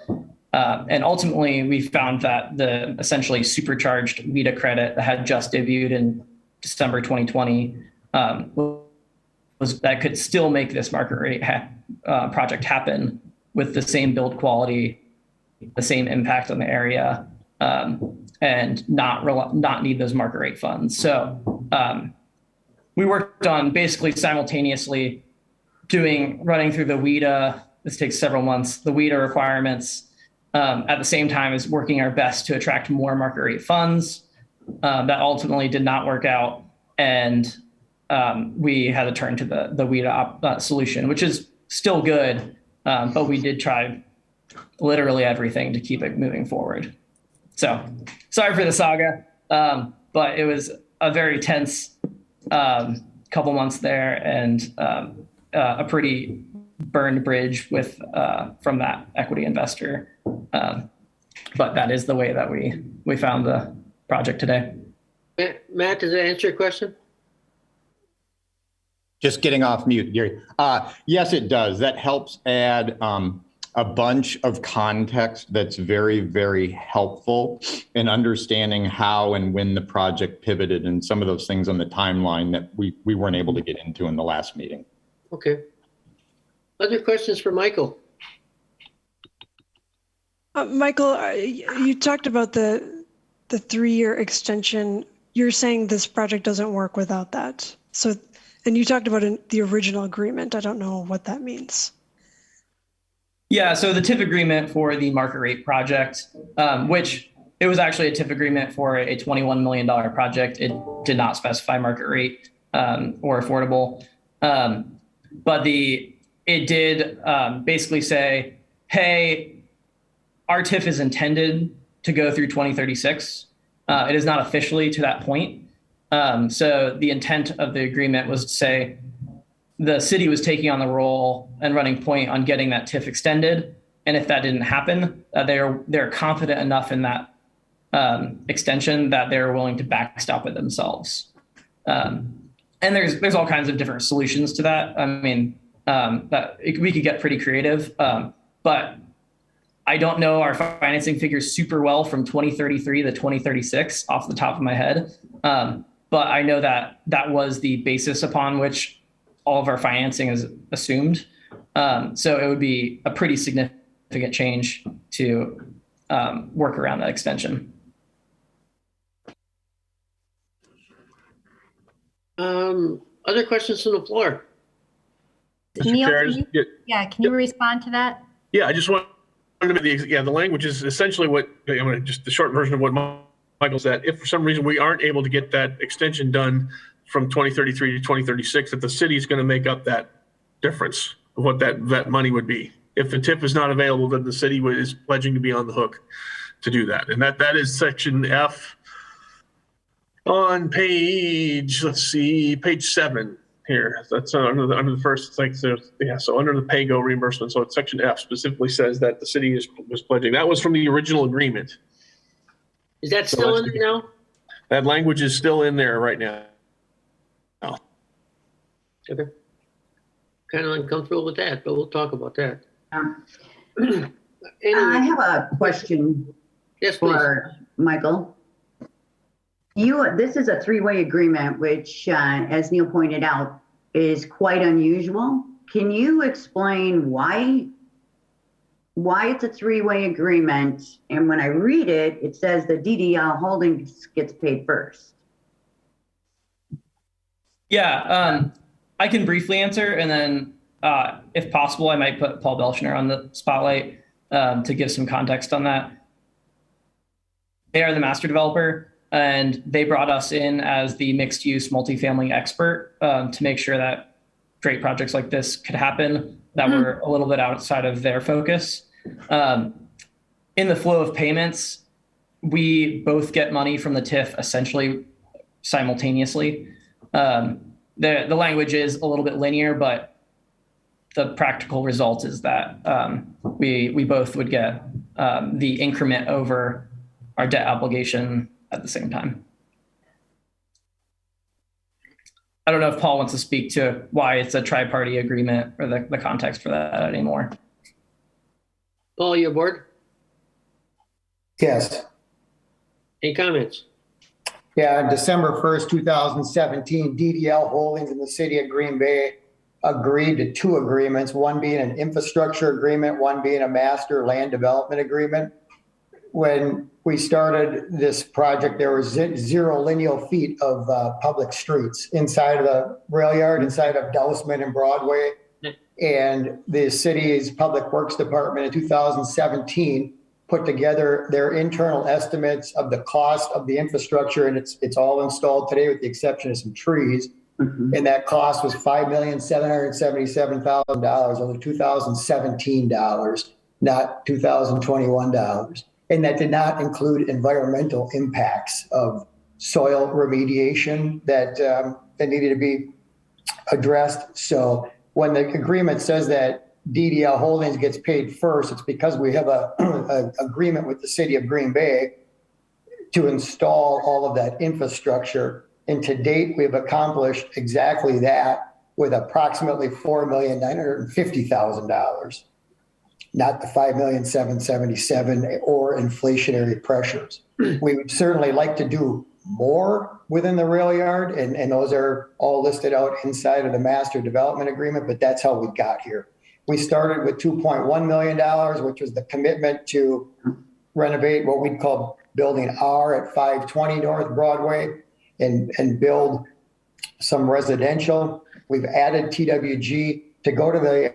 And ultimately, we found that the essentially supercharged WIDA credit that had just debuted in December 2020 was that could still make this market rate project happen with the same build quality, the same impact on the area, and not need those market rate funds. So we worked on basically simultaneously running through the WIDA. This takes several months. The WIDA requirements at the same time as working our best to attract more market rate funds. That ultimately did not work out, and we had to turn to the WIDA solution, which is still good, but we did try literally everything to keep it moving forward. So sorry for the saga, but it was a very tense couple months there and a pretty burned bridge with from that equity investor. But that is the way that we found the project today. Matt, does that answer your question? Just getting off mute, Gary. Yes, it does. That helps add a bunch of context that's very, very helpful in understanding how and when the project pivoted and some of those things on the timeline that we weren't able to get into in the last meeting. Okay. Other questions for Michael? Michael, you talked about the 3-year extension. You're saying this project doesn't work without that. So, and you talked about the original agreement. I don't know what that means. Yeah, so the TIF agreement for the market rate project, which it was actually a TIF agreement for a $21 million project. It did not specify market rate or affordable. But it did basically say, hey, our TIF is intended to go through 2036. It is not officially to that point. So the intent of the agreement was to say the city was taking on the role and running point on getting that TIF extended. And if that didn't happen, they're confident enough in that extension that they're willing to backstop it themselves. And there's all kinds of different solutions to that. I mean, we could get pretty creative, but I don't know our financing figures super well from 2033 to 2036 off the top of my head. But I know that that was the basis upon which all of our financing is assumed. So it would be a pretty significant change to work around that extension. Other questions from the floor? Neil, Chair, can you respond to that? Yeah, I just want to the language is essentially what, just the short version of what Michael said. If for some reason we aren't able to get that extension done from 2033 to 2036, that the city is going to make up that difference of what that money would be. If the TIF is not available, then the city is pledging to be on the hook to do that. And that is section F on page, page 7 here. That's under the first, so under the pay-go reimbursement. So it's section F specifically says that the city was pledging. That was from the original agreement. Is that still in there now? That language is still in there right now. Okay. Kind of uncomfortable with that, but we'll talk about that. I Anyway, have a question yes, please. for Michael. This is a 3-way agreement, which, as Neil pointed out, is quite unusual. Can you explain why it's a 3-way agreement? And when I read it, it says the DDL Holdings gets paid first. Yeah, I can briefly answer, and then if possible, I might put Paul Belshner on the spotlight to give some context on that. They are the master developer, and they brought us in as the mixed-use multifamily expert to make sure that great projects like this could happen that were a little bit outside of their focus. In the flow of payments, we both get money from the TIF essentially simultaneously. The language is a little bit linear, but the practical result is that we both would get the increment over our debt obligation at the same time. I don't know if Paul wants to speak to why it's a tri-party agreement or the context for that anymore. Paul, you aboard? Yes. Any comments? Yeah, on December 1st, 2017, DDL Holdings and the city of Green Bay agreed to 2 agreements, one being an infrastructure agreement, one being a master land development agreement. When we started this project, there was 0 lineal feet of public streets inside of the rail yard, inside of Dousman and Broadway. And the city's public works department in 2017 put together their internal estimates of the cost of the infrastructure, and it's all installed today with the exception of some trees. Mm-hmm. And that cost was $5,777,000 over 2017 dollars, not 2021 dollars. And that did not include environmental impacts of soil remediation that needed to be addressed. So when the agreement says that DDL Holdings gets paid first, it's because we have a agreement with the city of Green Bay to install all of that infrastructure. And to date, we've accomplished exactly that with approximately $4,950,000, not the $5,777,000 or inflationary pressures. We would certainly like to do more within the rail yard, and those are all listed out inside of the master development agreement, but that's how we got here. We started with $2.1 million, which was the commitment to renovate what we'd call Building R at 520 North Broadway and build some residential. We've added TWG to go to the,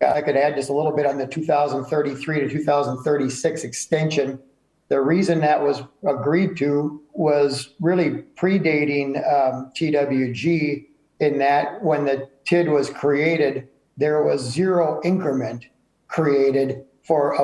I could add just a little bit on the 2033 to 2036 extension. The reason that was agreed to was really predating TWG, in that when the TID was created, there was zero increment created for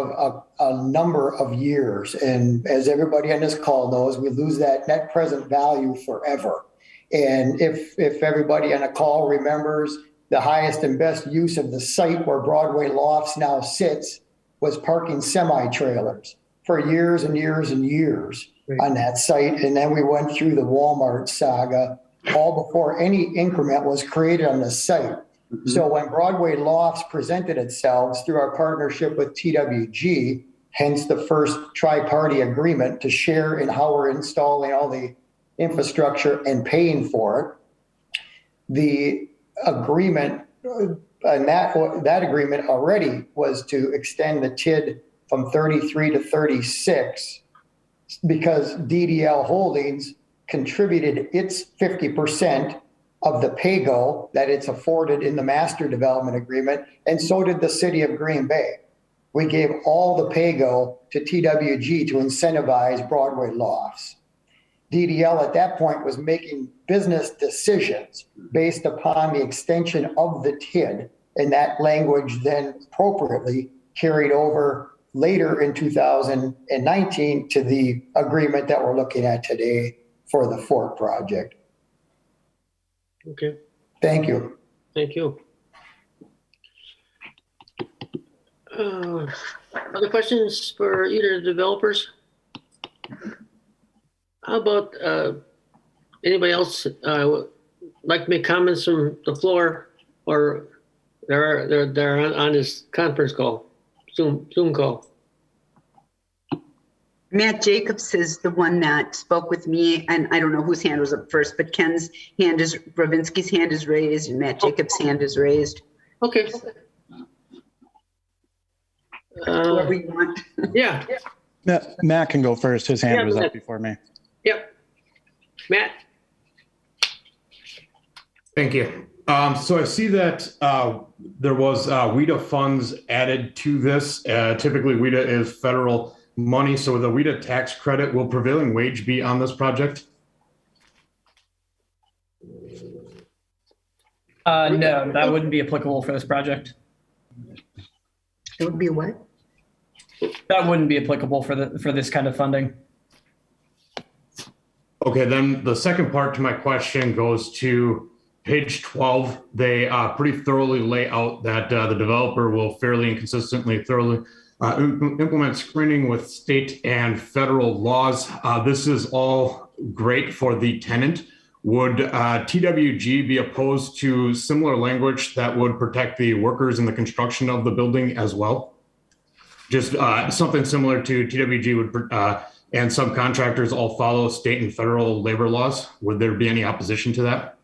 a number of years. And as everybody on this call knows, we lose that net present value forever. And if everybody on a call remembers, the highest and best use of the site where Broadway Lofts now sits was parking semi-trailers for years and years and years on that site. And then we went through the Walmart saga all before any increment was created on the site. So when Broadway Lofts presented itself through our partnership with TWG, hence the first tri-party agreement to share in how we're installing all the infrastructure and paying for it, the agreement, and that agreement already was to extend the TID from 33 to 36 because DDL Holdings contributed its 50% of the pay-go that it's afforded in the master development agreement, and so did the city of Green Bay. We gave all the pay-go to TWG to incentivize Broadway Lofts. DDL at that point was making business decisions based upon the extension of the TID, and that language then appropriately carried over later in 2019 to the agreement that we're looking at today for the Fort project. Okay, Thank you. thank you. Other questions for either of the developers? How about anybody else like to make comments from the floor, or they're on this conference call, Zoom call? Matt Jacobs is the one that spoke with me, and I don't know whose hand was up first, but Ken's hand is, Ravinsky's hand is raised, and Matt Jacobs' hand is raised. Okay. Whoever you want. Yeah, Matt can go first. His hand Yeah, was Matt. up before me. yep. Matt? Thank you. So I see that there was WIDA funds added to this. Typically, WIDA is federal money. So with the WIDA tax credit, will prevailing wage be on this project? No, that wouldn't be applicable for this project. It would be what? That wouldn't be applicable for this kind of funding. Okay, then the second part to my question goes to page 12. They pretty thoroughly lay out that the developer will fairly and consistently implement screening with state and federal laws. This is all great for the tenant. Would TWG be opposed to similar language that would protect the workers in the construction of the building as well? Just something similar to TWG would and subcontractors all follow state and federal labor laws. Would there be any opposition to that?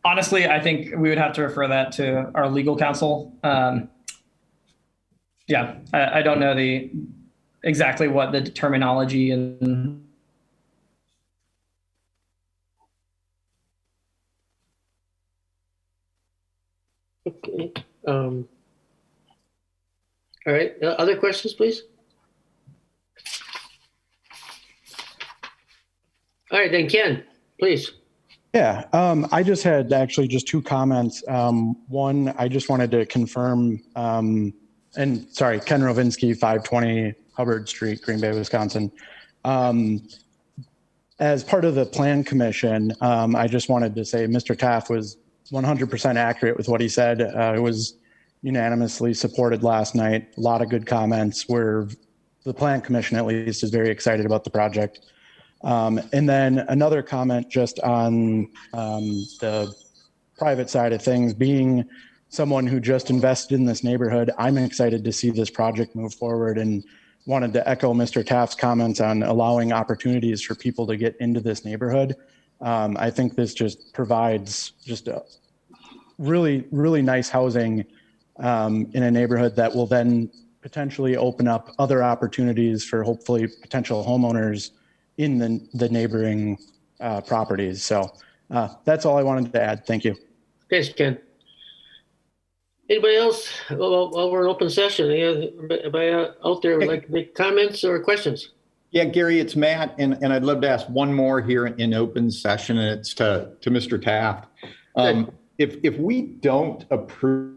Honestly, I think we would have to refer that to our legal counsel. Yeah, I don't know exactly what the terminology and. Okay. All right, other questions, please? All right, then Ken, please. Yeah, I just had actually just two comments. One, I just wanted to confirm, and sorry, Ken Rovinsky, 520 Hubbard Street, Green Bay, Wisconsin. As part of the Plan Commission, I just wanted to say Mr. Taft was 100% accurate with what he said. It was unanimously supported last night. A lot of good comments where the Plan Commission, at least, is very excited about the project. And then another comment just on the private side of things. Being someone who just invested in this neighborhood, I'm excited to see this project move forward and wanted to echo Mr. Taft's comments on allowing opportunities for people to get into this neighborhood. I think this just provides just a really, really nice housing in a neighborhood that will then potentially open up other opportunities for hopefully potential homeowners in the neighboring properties. So that's all I wanted to add. Thank you. Thanks, Ken. Anybody else? While we're in open session, anybody out there would like to make comments or questions? Yeah, Gary, it's Matt, and I'd love to ask one more here in open session, and it's to Mr. Taft. If we don't approve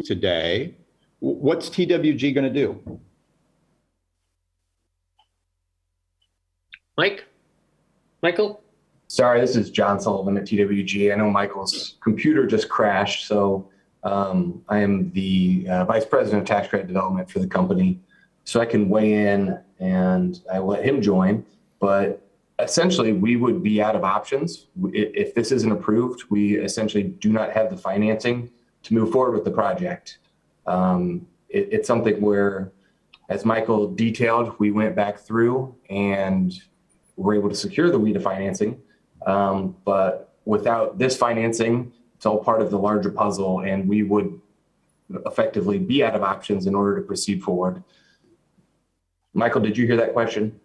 today, what's TWG going to do? Michael? Sorry, this is John Sullivan at TWG. I know Michael's computer just crashed, so I am the Vice President of Tax Credit Development for the company. So I can weigh in and I will let him join. But essentially, we would be out of options. If this isn't approved, we essentially do not have the financing to move forward with the project. It's something where, as Michael detailed, we went back through and were able to secure the WIDA financing. But without this financing, it's all part of the larger puzzle, and we would effectively be out of options in order to proceed forward. Michael, did you hear that question?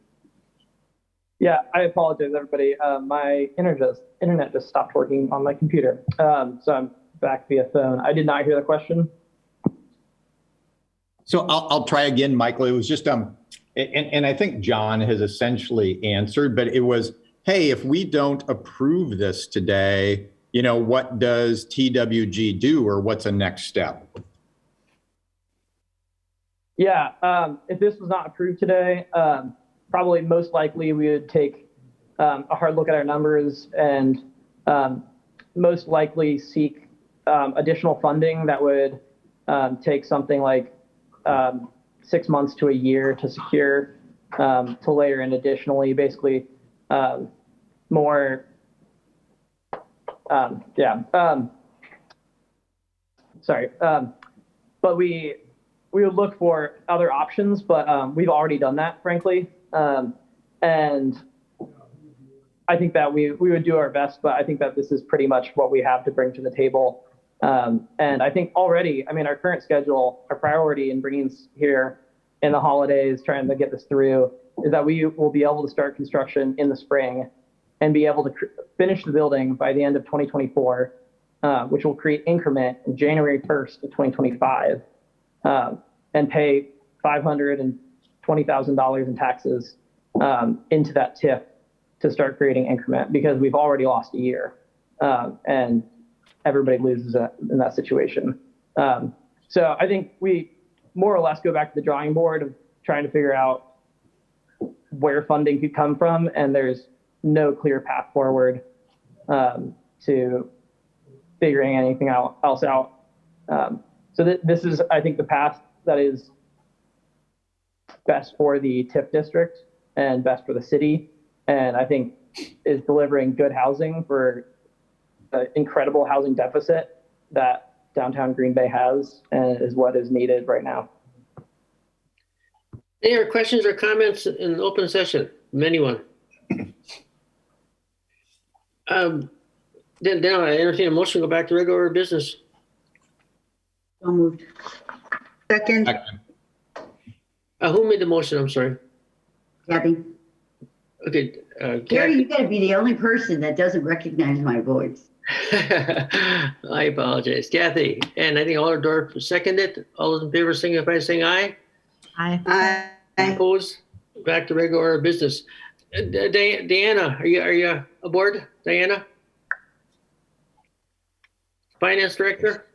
Yeah, I apologize, everybody. My internet just stopped working on my computer. So I'm back via phone. I did not hear the question. So I'll try again, Michael. It was just, and I think John has essentially answered, but it was, hey, if we don't approve this today, what does TWG do, or what's a next step? Yeah, if this was not approved today, probably most likely we would take a hard look at our numbers and most likely seek additional funding that would take something like 6 months to a year to secure, to layer in additionally, basically more, but we would look for other options, but we've already done that, frankly. And I think that we would do our best, but I think that this is pretty much what we have to bring to the table. And I think already, our current schedule, our priority in bringing this here in the holidays, trying to get this through, is that we will be able to start construction in the spring and be able to finish the building by the end of 2024, which will create increment in January 1st of 2025, and pay $520,000 in taxes into that TIF to start creating increment, because we've already lost a year, and everybody loses in that situation. So I think we more or less go back to the drawing board of trying to figure out where funding could come from, and there's no clear path forward to figuring anything else out. So this is, I think, the path that is best for the TIF district and best for the city, and I think is delivering good housing for the incredible housing deficit that downtown Green Bay has, and is what is needed right now. Any other questions or comments in open session from anyone? Then I entertain a motion to go back to regular business. So moved. Second. Who made the motion? I'm sorry. Kathy. Okay. Gary, you gotta be the only person that doesn't recognize my voice. I apologize. Kathy, and I think Allerdorf seconded. All those in favor signify by saying aye. Aye. Aye. Opposed? Back to regular business. Diana, are you aboard? Diana? Finance Director?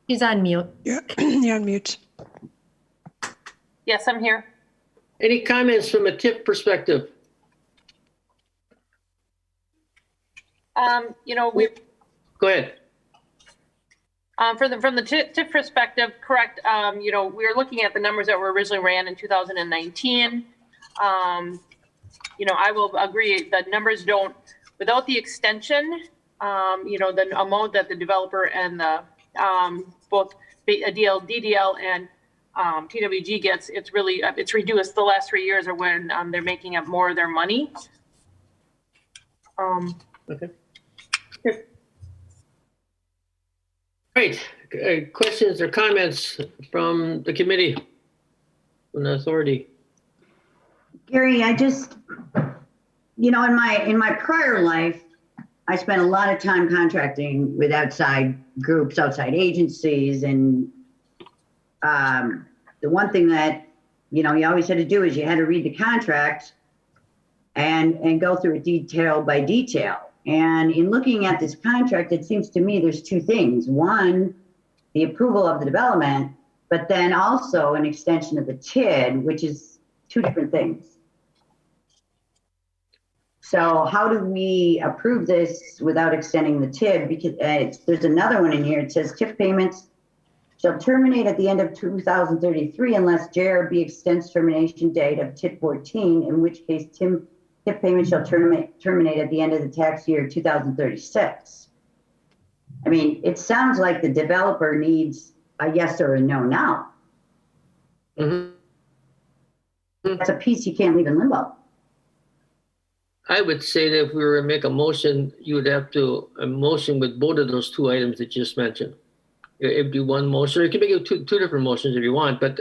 She's on mute. Yeah, you're on mute. Yes, I'm here. Any comments from a TIF perspective? We Go ahead. From the TIF perspective, correct. We were looking at the numbers that were originally ran in 2019. I will agree that numbers don't, without the extension, the amount that the developer and the both DDL and TWG gets, it's reduced. The last 3 years are when they're making up more of their money. Okay. Great. Questions or comments from the committee, from the authority? Gary, I just, in my prior life, I spent a lot of time contracting with outside groups, outside agencies, and the one thing that, you always had to do is you had to read the contract and go through it detail by detail. And in looking at this contract, it seems to me there's two things. One, the approval of the development, but then also an extension of the TID, which is two different things. So how do we approve this without extending the TID? Because there's another one in here. It says TIF payments shall terminate at the end of 2033 unless JRB extends termination date of TID 14, in which case TIF payments shall terminate at the end of the tax year 2036. I mean, it sounds like the developer needs a yes or a no now. Mm-hmm. That's a piece you can't leave in limbo. I would say that if we were to make a motion, you would have to a motion with both of those two items that you just mentioned. It'd be one motion. You can make it two different motions if you want, but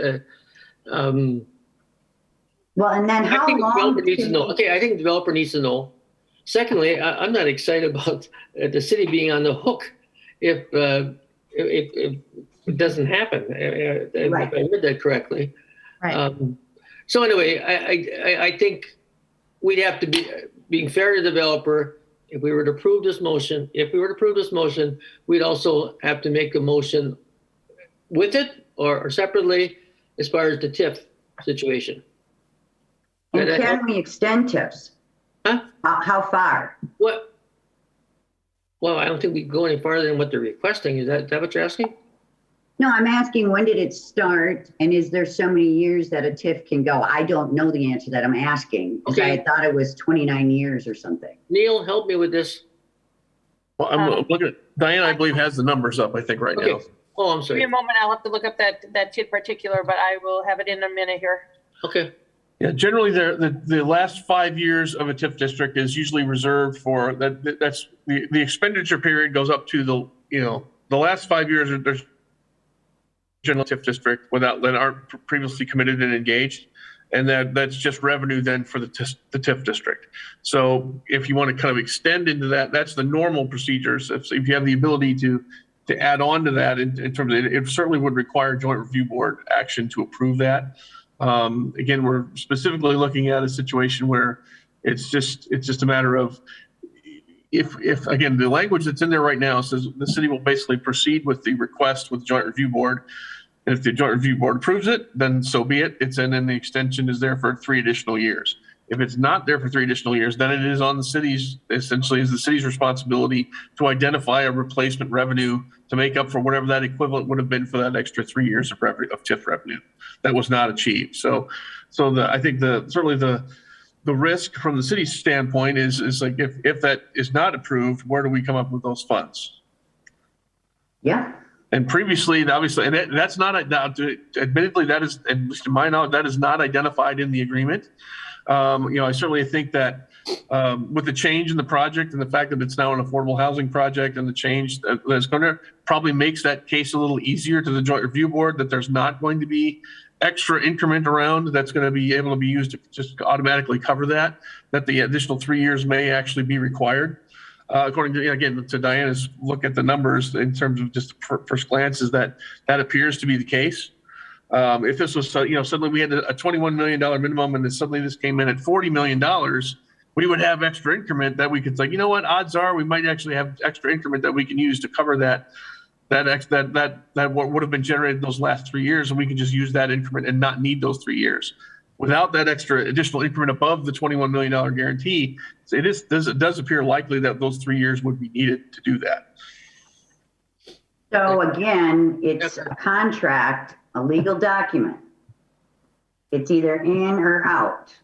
well, and then how I think long? the developer needs to know. Okay, I think the developer needs to know. Secondly, I'm not excited about the city being on the hook if it doesn't happen. Right. If I read that correctly. Right. So anyway, I think we'd have to be being fair to the developer. If we were to approve this motion, we'd also have to make a motion with it or separately as far as the TIF situation. And can we extend TIFs? Huh? How far? What? Well, I don't think we can go any farther than what they're requesting. Is that what you're asking? No, I'm asking when did it start, and is there so many years that a TIF can go? I don't know the answer to that I'm asking. Okay. I thought it was 29 years or something. Neil, help me with this. Well, I'm looking at, Diana, I believe, has the numbers up, I think, right now. Oh, I'm Give sorry. me a moment. I'll have to look up that TID particular, but I will have it in a minute here. Okay. Yeah, generally the last 5 years of a TIF district is usually reserved for that. That's the expenditure period goes up to the last 5 years. There's general TIF district that aren't previously committed and engaged, and that's just revenue then for the TIF district. So if you want to kind of extend into that, that's the normal procedures. If you have the ability to add on to that in terms of it certainly would require joint review board action to approve that. Again, we're specifically looking at a situation where it's just a matter of if again, the language that's in there right now says the city will basically proceed with the request with the joint review board. And if the joint review board approves it, then so be it. And then the extension is there for 3 additional years. If it's not there for 3 additional years, then it is on the city's, essentially is the city's responsibility to identify a replacement revenue to make up for whatever that equivalent would have been for that extra 3 years of TIF revenue that was not achieved. So I think certainly the risk from the city's standpoint is like if that is not approved, where do we come up with those funds? Yeah. And previously, obviously, and that's not admittedly that is, at least to my knowledge, that is not identified in the agreement. I certainly think that with the change in the project and the fact that it's now an affordable housing project and the change that's going to probably makes that case a little easier to the joint review board, that there's not going to be extra increment around that's going to be able to be used to just automatically cover that the additional 3 years may actually be required. According to, again, to Diana's look at the numbers in terms of just first glance, is that appears to be the case. If this was, suddenly we had a $21 million minimum and then suddenly this came in at $40 million, we would have extra increment that we could say, you know what, odds are we might actually have extra increment that we can use to cover that what would have been generated those last 3 years, and we can just use that increment and not need those 3 years. Without that extra additional increment above the $21 million guarantee, it does appear likely that those 3 years would be needed to do that. So again, it's a contract, a legal document. It's either in or out,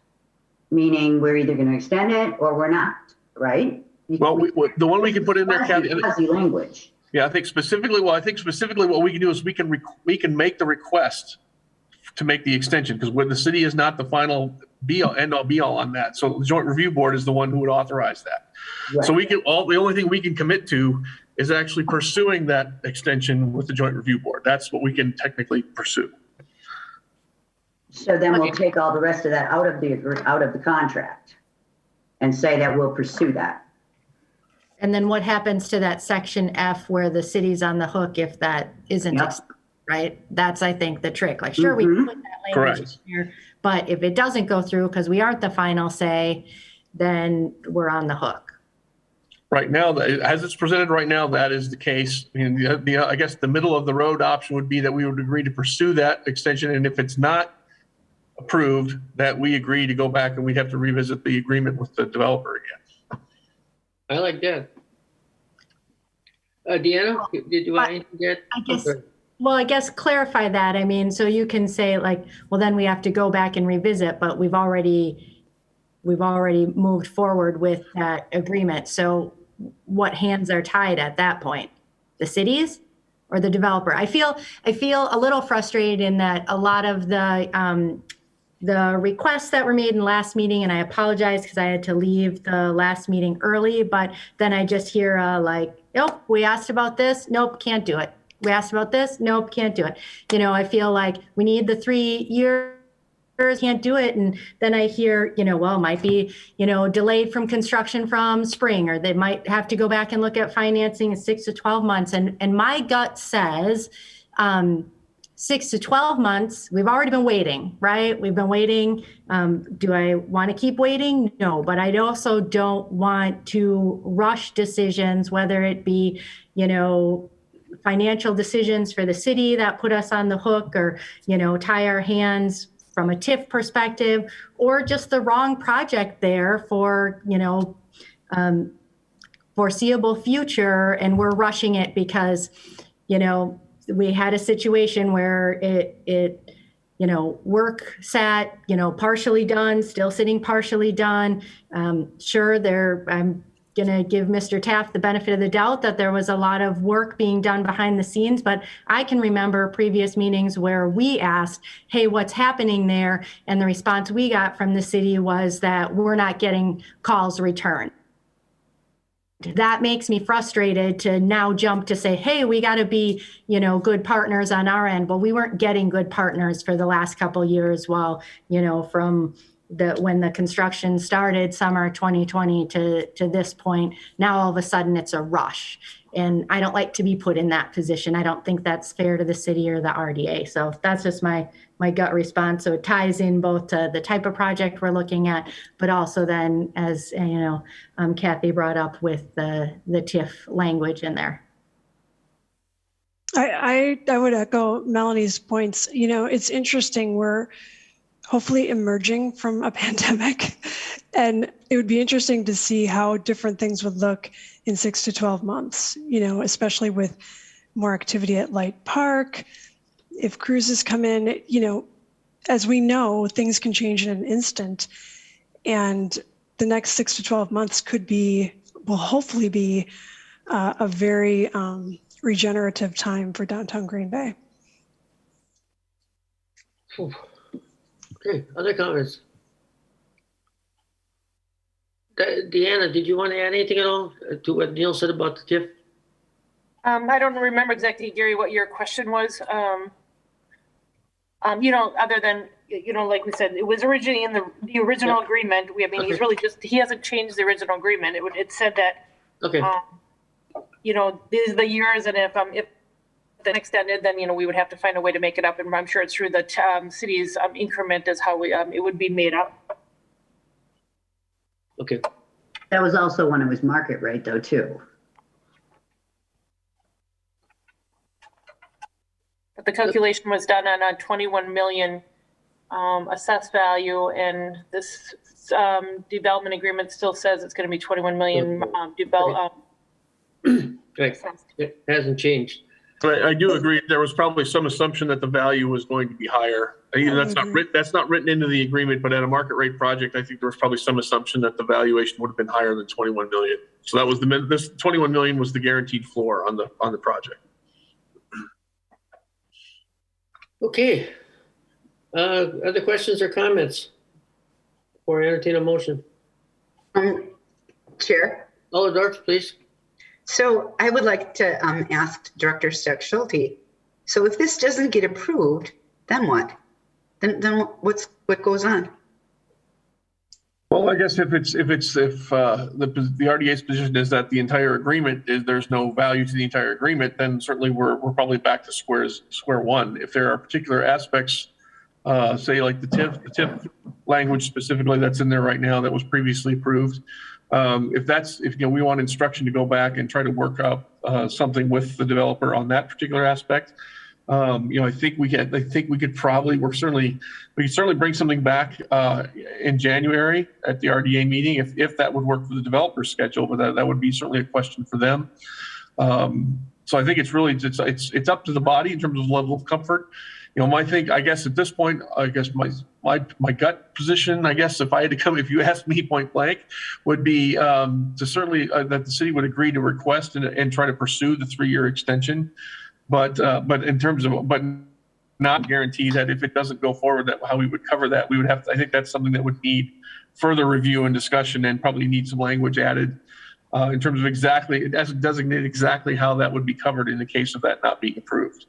meaning we're either going to extend it or we're not, right? Well, the one we can put in there, Kathy. Fuzzy language. Yeah, I think specifically what we can do is we can make the request to make the extension, because when the city is not the final end all be all on that. So the joint review board is the one who would authorize that. Right. So the only thing we can commit to is actually pursuing that extension with the joint review board. That's what we can technically pursue. So then we'll take all the rest of that out of the contract and say that we'll pursue that. And then what happens to that section F where the city's on the hook if that isn't, right? That's, I think, the trick. Like, sure, we can put that language in here, but if it doesn't go through because we aren't the final say, then we're on the hook. Right now, as it's presented right now, that is the case. I mean, I guess the middle of the road option would be that we would agree to pursue that extension, and if it's not approved, that we agree to go back and we'd have to revisit the agreement with the developer again. I like that. Deanna, did you want anything to add? I guess clarify that. I mean, so you can say like, well, then we have to go back and revisit, but we've already moved forward with that agreement. So what hands are tied at that point? The cities or the developer? I feel a little frustrated in that a lot of the requests that were made in the last meeting, and I apologize because I had to leave the last meeting early, but then I just hear like, nope, we asked about this. Nope, can't do it. We asked about this. Nope, can't do it. You know, I feel like we need the 3 years, can't do it. And then I hear, well, it might be, delayed from construction from spring, or they might have to go back and look at financing in 6 to 12 months. And my gut says 6 to 12 months, we've already been waiting, right? We've been waiting. Do I want to keep waiting? No, but I also don't want to rush decisions, whether it be, financial decisions for the city that put us on the hook, or, tie our hands from a TIF perspective, or just the wrong project there for, foreseeable future. And we're rushing it because, we had a situation where it work sat, partially done, still sitting partially done. Sure, I'm going to give Mr. Taft the benefit of the doubt that there was a lot of work being done behind the scenes, but I can remember previous meetings where we asked, hey, what's happening there? And the response we got from the city was that we're not getting calls returned. That makes me frustrated to now jump to say, hey, we got to be, good partners on our end. But we weren't getting good partners for the last couple of years while, from when the construction started summer 2020 to this point. Now all of a sudden it's a rush. And I don't like to be put in that position. I don't think that's fair to the city or the RDA. So that's just my gut response. So it ties in both to the type of project we're looking at, but also then, as Kathy brought up, with the TIF language in there. I would echo Melanie's points. It's interesting. We're hopefully emerging from a pandemic, and it would be interesting to see how different things would look in 6 to 12 months, especially with more activity at Light Park. If cruises come in, as we know, things can change in an instant. And the next 6 to 12 months will hopefully be a very regenerative time for downtown Green Bay. Okay, other comments? Deanna, did you want to add anything at all to what Neil said about the TIF? I don't remember exactly, Gary, what your question was. Other than, like we said, it was originally in the original agreement. He's really he hasn't changed the original agreement. It said that, these are the years, and if then extended, then, we would have to find a way to make it up. And I'm sure it's through the city's increment is how it would be made up. Okay. That was also when it was market rate though, too. But the calculation was done on a 21 million assessed value, and this development agreement still says it's going to be 21 million Right. It hasn't changed. But I do agree, there was probably some assumption that the value was going to be higher. That's not written into the agreement, but at a market rate project, I think there was probably some assumption that the valuation would have been higher than 21 million. So that was this 21 million was the guaranteed floor on the project. Okay. Other questions or comments? Or entertain a motion? Chair. Dorf, please. So I would like to ask Director Steck-Schulte. So if this doesn't get approved, then what? Then what goes on? Well, I guess if the RDA's position is that the entire agreement there's no value to the entire agreement, then certainly we're probably back to square one. If there are particular aspects, say like the TIF language specifically that's in there right now that was previously approved. If we want instruction to go back and try to work up something with the developer on that particular aspect, I think we could certainly bring something back in January at the RDA meeting if that would work for the developer's schedule, but that would be certainly a question for them. So I think it's up to the body in terms of level of comfort. I guess at this point, my gut position, I guess if you asked me point blank, would be to certainly that the city would agree to request and try to pursue the 3-year extension. But not guarantee that if it doesn't go forward, that how we would cover that. We would have to, I think that's something that would need further review and discussion and probably need some language added in terms of designate exactly how that would be covered in the case of that not being approved.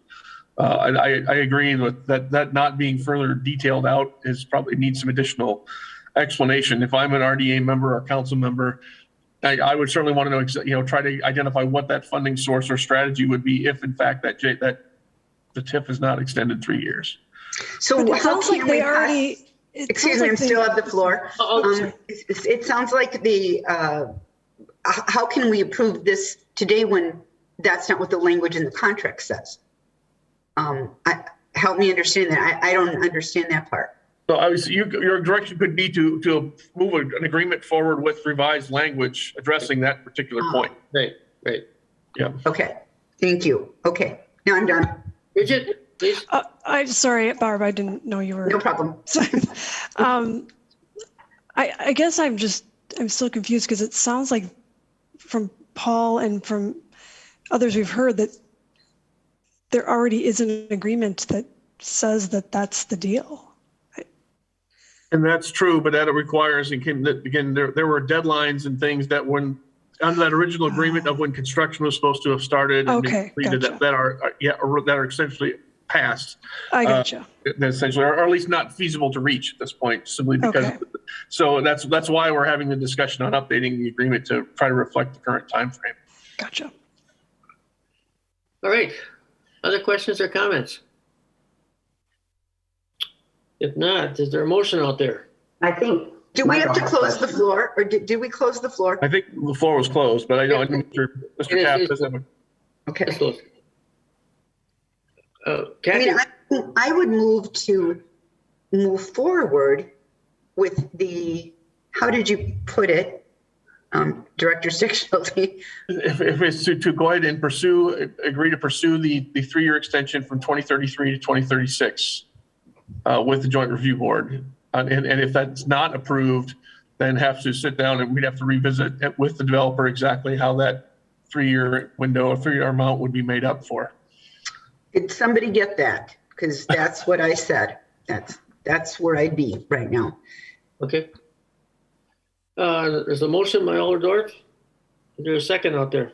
I agree with that not being further detailed out is probably needs some additional explanation. If I'm an RDA member or council member, I would certainly want to know, try to identify what that funding source or strategy would be if, in fact, that the TIF is not extended 3 years. So it sounds like they already. Excuse me, I'm still at the floor. It sounds like how can we approve this today when that's not what the language in the contract says? Help me understand that. I don't understand that part. So obviously your direction could be to move an agreement forward with revised language addressing that particular point. Right. Yeah. Okay. Thank you. Okay. Now I'm done. Bridget, please. I'm sorry, Barb, I didn't know you were. No problem. I guess I'm still confused because it sounds like from Paul and from others we've heard that there already is an agreement that says that that's the deal. And that's true, but that requires, again, there were deadlines and things that when under that original agreement of when construction was supposed to have started and okay, completed gotcha. that are essentially passed. I gotcha. Essentially, or at least not feasible to reach at this point, simply because. Okay. So that's why we're having the discussion on updating the agreement to try to reflect the current time frame. Gotcha. All right. Other questions or comments? If not, is there a motion out there? I think. Do we have to close the floor or did we close the floor? I think the floor was closed, but I know Mr. Taft does have a. Okay. Let's close. Kathy? I would move forward with how did you put it, Director Steck-Schulte? If it's to go ahead and agree to pursue the 3-year extension from 2033 to 2036 with the Joint Review Board. And if that's not approved, then have to sit down and we'd have to revisit it with the developer exactly how that 3-year window or 3-year amount would be made up for. Did somebody get that? Because that's what I said. That's where I'd be right now. Okay. There's a motion by Dorf. Is there a second out there?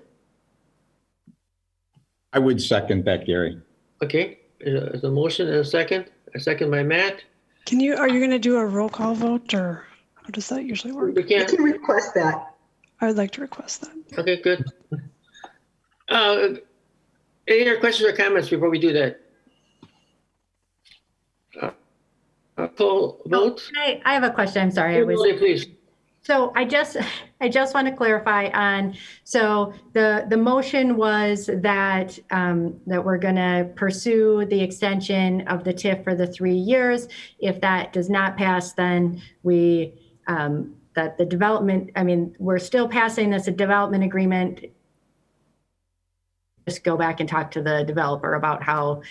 I would second that, Gary. Okay. There's a motion and a second. A second by Matt. Are you going to do a roll call vote or how does that usually work? We You can request that. I would like to request that. Okay, good. Any other questions or comments before we do that? Call vote. I have a question. I'm sorry. Please. So I just want to clarify on, so the motion was that that we're going to pursue the extension of the TIF for the 3 years. If that does not pass, then that the development, we're still passing this a development agreement just go back and talk to the developer about how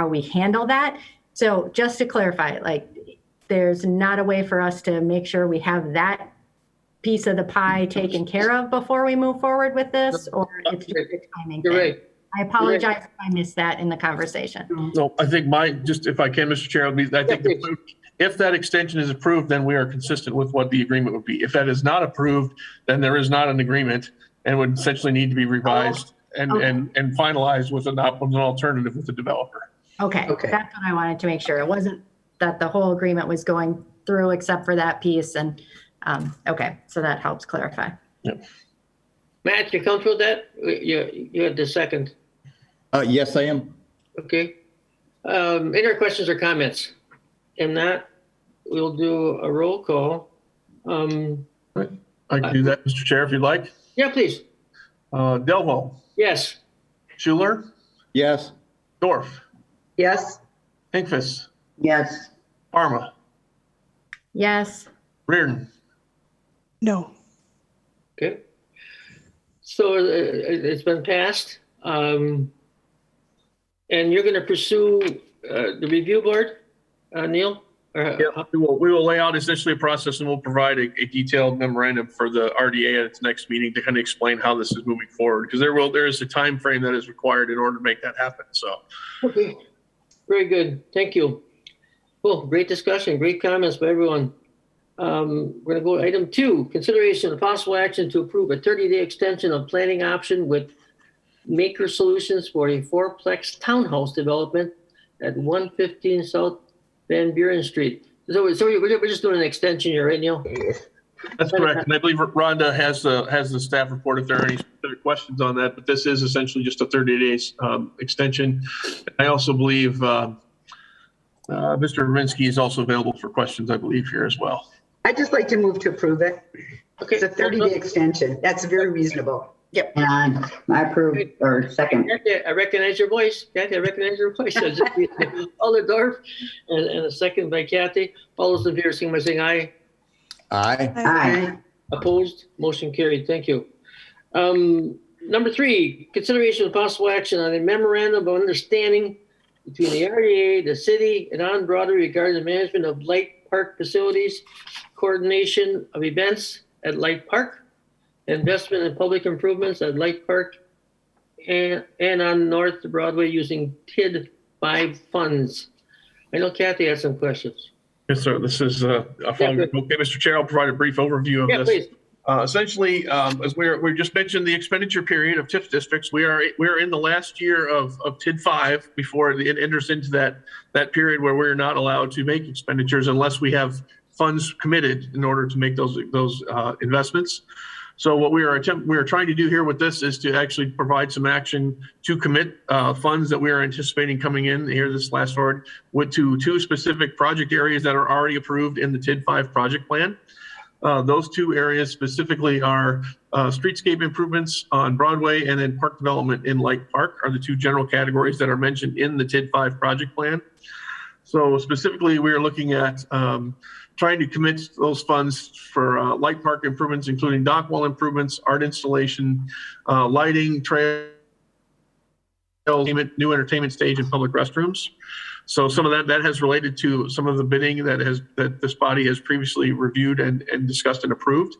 we handle that. So just to clarify, like, there's not a way for us to make sure we have that piece of the pie taken care of before we move forward with this, or it's just a timing You're thing? right. I apologize if I missed that in the conversation. No, I think just if I can, Mr. Chair, I think if that extension is approved, then we are consistent with what the agreement would be. If that is not approved, then there is not an agreement and would essentially need to be revised and finalized with an alternative with the developer. Okay, that's what I wanted to make sure. It wasn't that the whole agreement was going through except for that piece. And okay, so that helps clarify. Yep. Matt, you comfortable with that? You had the second. Yes, I am. Okay. Any other questions or comments? If not, we'll do a roll call. I can do that, Mr. Chair, if you'd like. Yeah, please. Delvo. Yes. Schuler. Yes. Dorf. Yes. Hinkfist. Yes. Parma. Yes. Reardon. No. Okay. So it's been passed. And you're going to pursue the review board, Neil? Yeah, we will lay out essentially a process, and we'll provide a detailed memorandum for the RDA at its next meeting to kind of explain how this is moving forward, because there is a time frame that is required in order to make that happen. So, okay, very good. Thank you. Cool. Great discussion. Great comments by everyone. We're going to go to item 2, consideration of possible action to approve a 30-day extension of planning option with Maker Solutions for a four-plex townhouse development at 115 South Van Buren Street. So we're just doing an extension here, right, Neil? that's correct. And I believe Rhonda has the staff report if there are any specific questions on that, but this is essentially just a 30 days extension. I also believe Mr. Ravinsky is also available for questions, I believe, here as well. I'd just like to move to approve it. Okay. It's a 30-day extension. That's very reasonable. Yep. And I approve, or second. Kathy, I recognize your voice. Kathy, I recognize your voice. Alderdorf, and a second by Kathy. All those in favor, signify by saying aye. Aye. Aye. Opposed? Motion carried. Thank you. Number 3, consideration of possible action on a memorandum of understanding between the RDA, the city, and On Broadway regarding the management of Light Park facilities, coordination of events at Light Park, investment in public improvements at Light Park and on North Broadway using TID 5 funds. I know Kathy has some questions. Yes, sir. This is okay, Mr. Chair, I'll provide a brief overview of this. Please. Essentially, as we just mentioned, the expenditure period of TIF districts, we are in the last year of TID 5 before it enters into that period where we're not allowed to make expenditures unless we have funds committed in order to make those investments. So what we are trying to do here with this is to actually provide some action to commit funds that we are anticipating coming in here this last forward to 2 specific project areas that are already approved in the TID 5 project plan. Those 2 areas specifically are streetscape improvements on Broadway and then park development in Light Park are the 2 general categories that are mentioned in the TID 5 project plan. So specifically, we are looking at trying to commit those funds for Light Park improvements, including dock wall improvements, art installation, lighting, trails, new entertainment stage, and public restrooms. So some of that has related to some of the bidding that this body has previously reviewed and discussed and approved.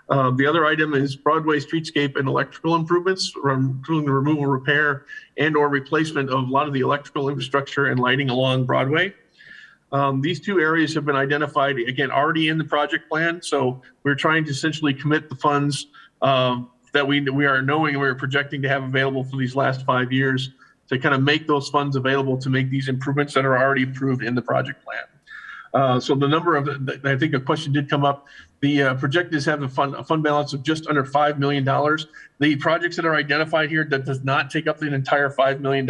The other item is Broadway streetscape and electrical improvements, including the removal, repair, and or replacement of a lot of the electrical infrastructure and lighting along Broadway. These 2 areas have been identified, again, already in the project plan. So we're trying to essentially commit the funds that we are knowing we're projecting to have available for these last 5 years to kind of make those funds available to make these improvements that are already approved in the project plan. So the number of, I think a question did come up. The project is having a fund balance of just under $5 million. The projects that are identified here, that does not take up the entire $5 million.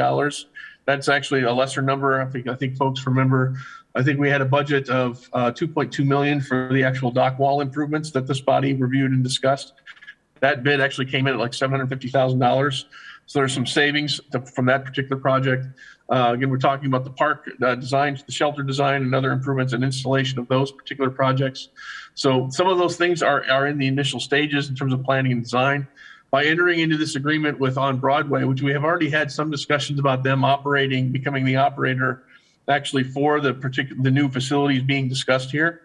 That's actually a lesser number. I think folks remember, I think we had a budget of $2.2 million for the actual dock wall improvements that this body reviewed and discussed. That bid actually came in at like $750,000. So there's some savings from that particular project. Again, we're talking about the park designs, the shelter design, and other improvements and installation of those particular projects. So some of those things are in the initial stages in terms of planning and design. by entering into this agreement with On Broadway, which we have already had some discussions about them becoming the operator actually for the new facilities being discussed here.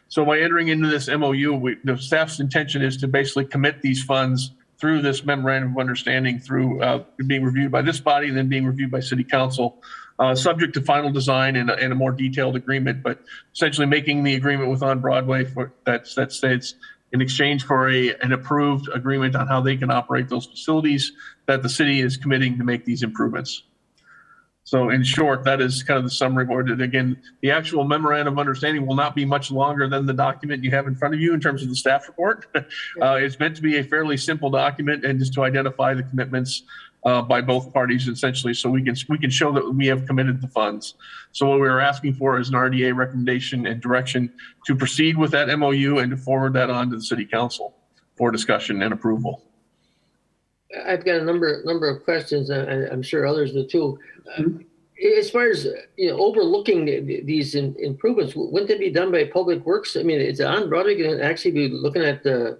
So by entering into this MOU, the staff's intention is to basically commit these funds through this memorandum of understanding through being reviewed by this body and then being reviewed by City Council, subject to final design and a more detailed agreement, but essentially making the agreement with On Broadway that states in exchange for an approved agreement on how they can operate those facilities, that the city is committing to make these improvements. So in short, that is kind of the summary board. And again, the actual memorandum of understanding will not be much longer than the document you have in front of you in terms of the staff report. It's meant to be a fairly simple document and just to identify the commitments by both parties essentially, so we can show that we have committed the funds. So what we're asking for is an RDA recommendation and direction to proceed with that MOU and to forward that on to the City Council for discussion and approval. I've got a number of questions, and I'm sure others do too. As far as overlooking these improvements, wouldn't it be done by Public Works? I mean, is On Broadway going to actually be looking at the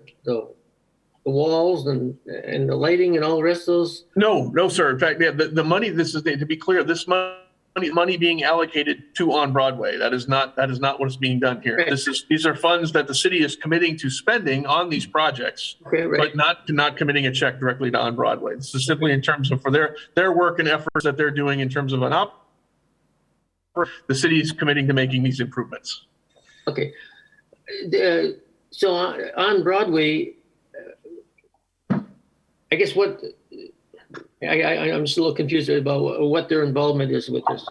walls and the lighting and all the rest of those? No, sir. In fact, the money. This is to be clear. This money being allocated to On Broadway. That is not what is being done here. Right. These are funds that the city is committing to spending on these projects, but not committing a check directly to On Broadway. This is simply in terms of for their work and efforts that they're doing in terms of the city is committing to making these improvements. Okay. So On Broadway, I guess I'm still a little confused about what their involvement is with this.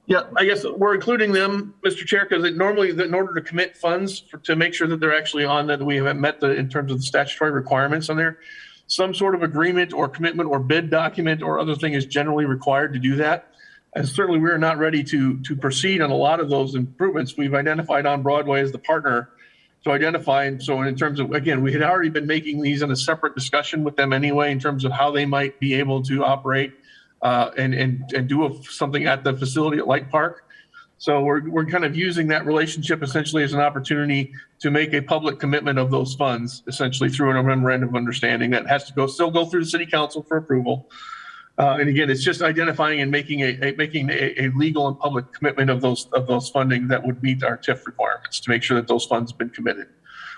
Yeah, I guess we're including them, Mr. Chair, because normally in order to commit funds to make sure that they're actually on, that we have met in terms of the statutory requirements on there, some sort of agreement or commitment or bid document or other thing is generally required to do that. And certainly we're not ready to proceed on a lot of those improvements. We've identified On Broadway as the partner to identify. And so in terms of, again, we had already been making these in a separate discussion with them anyway, in terms of how they might be able to operate and do something at the facility at Light Park. So we're kind of using that relationship essentially as an opportunity to make a public commitment of those funds, essentially through a memorandum of understanding that has to still go through the City Council for approval. And again, it's just identifying and making a legal and public commitment of those funding that would meet our TIF requirements to make sure that those funds have been committed.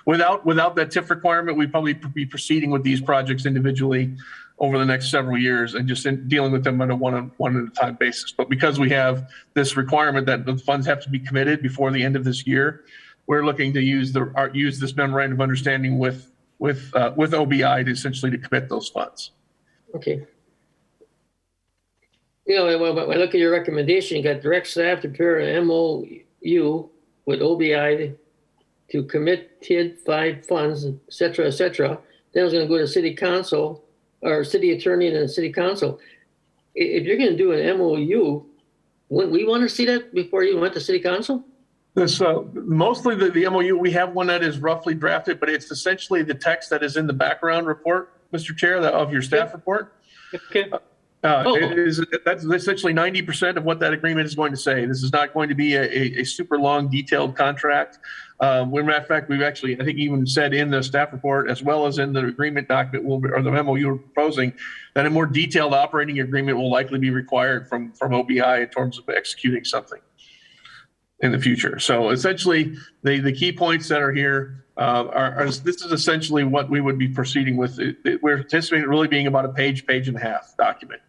Without that TIF requirement, we'd probably be proceeding with these projects individually over the next several years and just dealing with them on a one at a time basis. But because we have this requirement that the funds have to be committed before the end of this year, we're looking to use this memorandum of understanding with OBI to essentially to commit those funds. Okay. When I look at your recommendation, you got direct staff to prepare an MOU with OBI to commit TID 5 funds, et cetera, et cetera. Then it's going to go to City Council or City Attorney and then City Council. If you're going to do an MOU, wouldn't we want to see that before you went to City Council? This mostly the MOU, we have one that is roughly drafted, but it's essentially the text that is in the background report, Mr. Chair, of your staff report. Okay. That's essentially 90% of what that agreement is going to say. This is not going to be a super long, detailed contract. Matter of fact, we've actually, I think, even said in the staff report, as well as in the agreement document, or the memo you were proposing, that a more detailed operating agreement will likely be required from OBI in terms of executing something in the future. So essentially, the key points that are here this is essentially what we would be proceeding with. We're anticipating it really being about a page and a half document.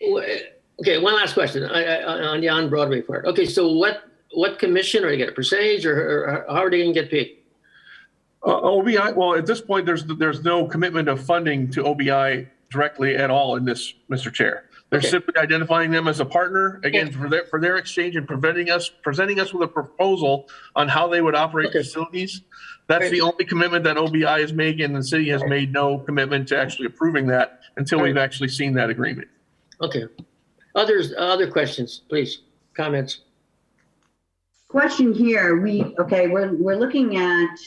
Okay, one last question on the On Broadway part. Okay, so what commission, or you get a percentage, or how are they going to get paid? OBI, well, at this point, there's no commitment of funding to OBI directly at all in this, Mr. Chair. They're simply identifying them as a partner, again, for their exchange and presenting us with a proposal on how they would operate facilities. That's the only commitment that OBI is making, and the city has made no commitment to actually approving that until we've actually seen that agreement. Okay. Other questions, please, comments? Question here, we're looking at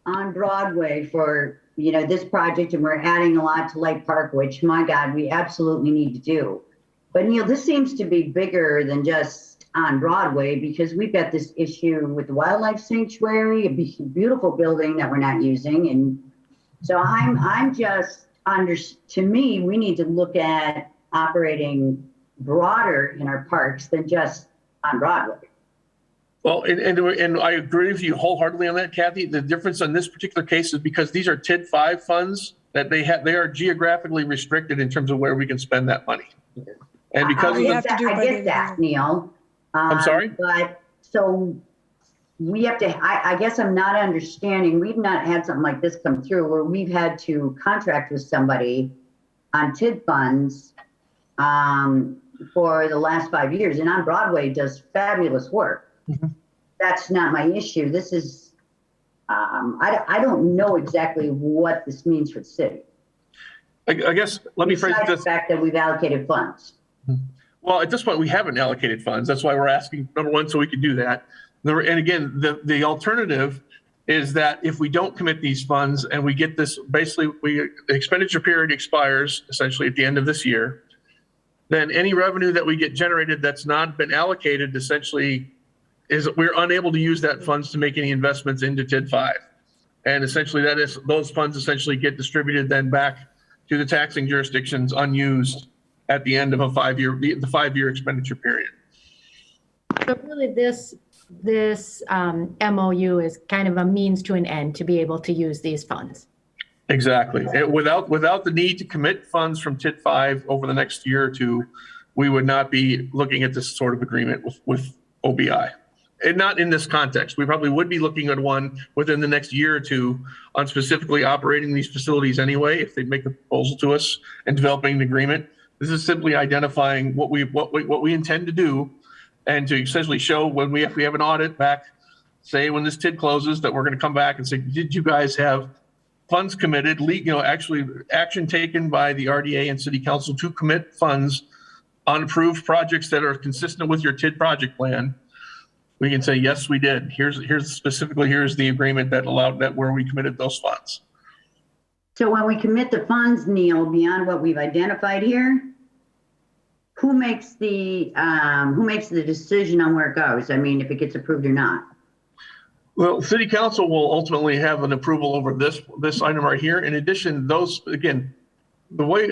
On Broadway for, this project, and we're adding a lot to Light Park, which, my God, we absolutely need to do. But Neil, this seems to be bigger than just On Broadway, because we've got this issue with the wildlife sanctuary, a beautiful building that we're not using, and So I'm just to me, we need to look at operating broader in our parks than just on Broadway. Well, and I agree with you wholeheartedly on that, Kathy. The difference on this particular case is because these are TID 5 funds that they are geographically restricted in terms of where we can spend that money. And because I get that, Neil. I'm sorry? But so we have to, I guess I'm not understanding. We've not had something like this come through where we've had to contract with somebody on TID funds for the last 5 years. And on Broadway does fabulous work. Mm-hmm. That's not my issue. This is, I don't know exactly what this means for the city. I guess, let me phrase it this. The fact that we've allocated funds. Well, at this point, we haven't allocated funds. That's why we're asking, number one, so we can do that. And again, the alternative is that if we don't commit these funds and we get this, basically, the expenditure period expires essentially at the end of this year, then any revenue that we get generated that's not been allocated essentially is we're unable to use that funds to make any investments into TID 5. And essentially that is, those funds essentially get distributed then back to the taxing jurisdictions unused at the end of the 5-year expenditure period. So really this MOU is kind of a means to an end to be able to use these funds. Exactly. Without the need to commit funds from TID 5 over the next year or two, we would not be looking at this sort of agreement with OBI. And not in this context. We probably would be looking at one within the next year or two on specifically operating these facilities anyway, if they make a proposal to us and developing an agreement. This is simply identifying what we intend to do, and to essentially show when if we have an audit back, say when this TID closes, that we're going to come back and say, did you guys have funds committed, actually action taken by the RDA and City Council to commit funds on approved projects that are consistent with your TID project plan? We can say, yes, we did. Here's the agreement that allowed that where we committed those funds. So when we commit the funds, Neil, beyond what we've identified here, who makes the decision on where it goes? I mean, if it gets approved or not. Well, City Council will ultimately have an approval over this item right here. In addition, those, again, the way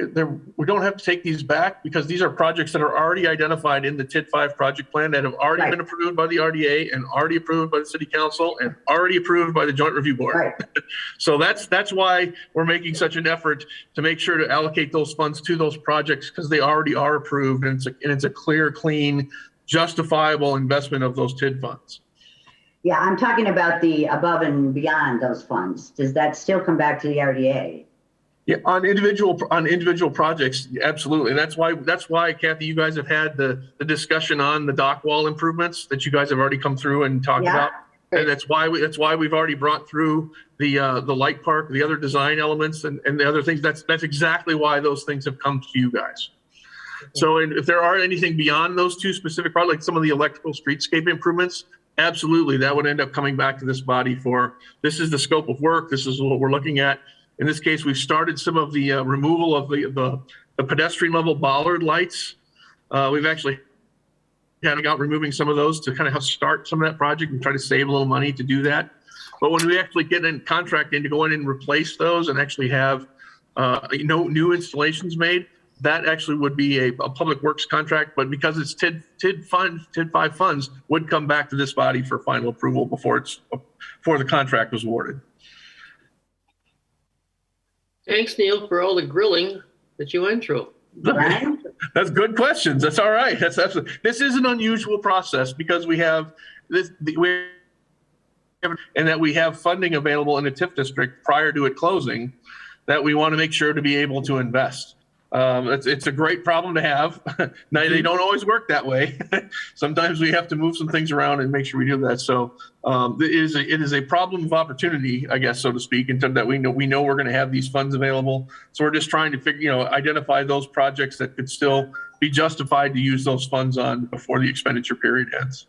we don't have to take these back because these are projects that are already identified in the TID 5 project plan that have already been approved by the RDA and already approved by the City Council and already approved by the Joint Review Board. Right. So that's why we're making such an effort to make sure to allocate those funds to those projects because they already are approved and it's a clear, clean, justifiable investment of those TID funds. Yeah, I'm talking about the above and beyond those funds. Does that still come back to the RDA? Yeah, on individual projects, absolutely. And that's why, Kathy, you guys have had the discussion on the dock wall improvements that you guys have already come through and talked about. And that's why we've already brought through the light park, the other design elements and the other things. That's exactly why those things have come to you guys. So if there are anything beyond those two specific projects, like some of the electrical streetscape improvements, absolutely, that would end up coming back to this body for, this is the scope of work. This is what we're looking at. In this case, we've started some of the removal of the pedestrian level bollard lights. We've actually had out removing some of those to kind of help start some of that project and try to save a little money to do that. But when we actually get in contract in to go in and replace those and actually have new installations made, that actually would be a public works contract. But because it's TID 5 funds would come back to this body for final approval before the contract was awarded. Thanks, Neil, for all the grilling that you went through. That's good questions. That's all right. That's absolutely. This is an unusual process because we have this, and that we have funding available in the TIF district prior to it closing that we want to make sure to be able to invest. It's a great problem to have. Now, they don't always work that way. Sometimes we have to move some things around and make sure we do that. So it is a problem of opportunity, I guess, so to speak, in terms that we know we're going to have these funds available. So we're just trying to identify those projects that could still be justified to use those funds on before the expenditure period ends.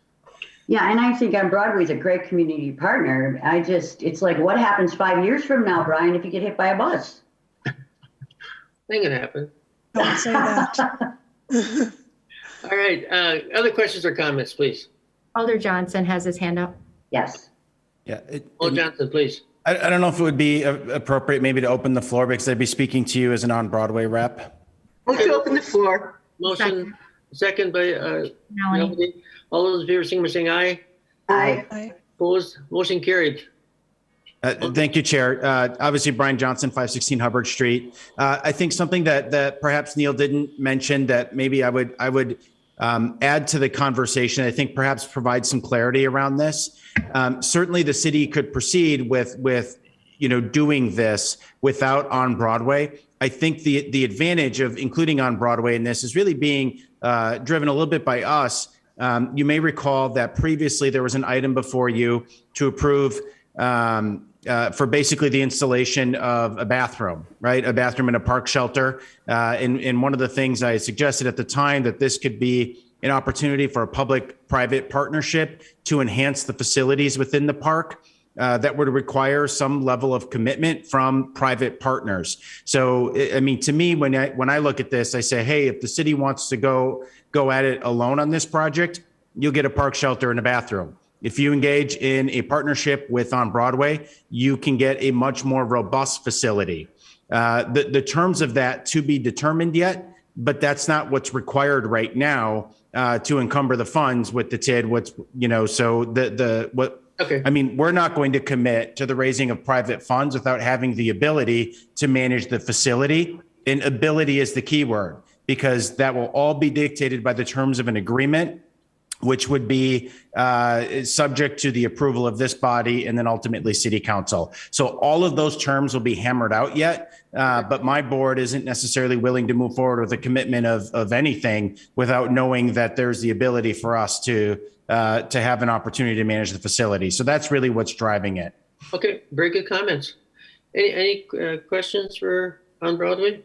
Yeah, and I think on Broadway is a great community partner. It's like, what happens 5 years from now, Brian, if you get hit by a bus? Thing can happen. Don't say that. All right. Other questions or comments, please? Alder Johnson has his hand up. Yes. Yeah. Alder Johnson, please. I don't know if it would be appropriate maybe to open the floor because I'd be speaking to you as an on-Broadway rep. Move to open the floor. Motion, second by Melanie. Melanie. All those in favor, signify by saying aye. Aye. Opposed? Motion carried. Thank you, Chair. Obviously, Brian Johnson, 516 Hubbard Street. I think something that perhaps Neil didn't mention that maybe I would add to the conversation, I think perhaps provide some clarity around this. Certainly, the city could proceed with doing this without on Broadway. I think the advantage of including on Broadway in this is really being driven a little bit by us. You may recall that previously there was an item before you to approve for basically the installation of a bathroom, right? A bathroom and a park shelter. And one of the things I suggested at the time that this could be an opportunity for a public-private partnership to enhance the facilities within the park that would require some level of commitment from private partners. So, I mean, to me, when I look at this, I say, hey, if the city wants to go at it alone on this project, you'll get a park shelter and a bathroom. If you engage in a partnership with On Broadway, you can get a much more robust facility. The terms of that to be determined yet, but that's not what's required right now to encumber the funds with the TID. Okay. I mean, we're not going to commit to the raising of private funds without having the ability to manage the facility. And ability is the key word, because that will all be dictated by the terms of an agreement, which would be subject to the approval of this body and then ultimately city council. So all of those terms will be hammered out yet, but my board isn't necessarily willing to move forward with a commitment of anything without knowing that there's the ability for us to have an opportunity to manage the facility. So that's really what's driving it. Okay, very good comments. Any questions for On Broadway?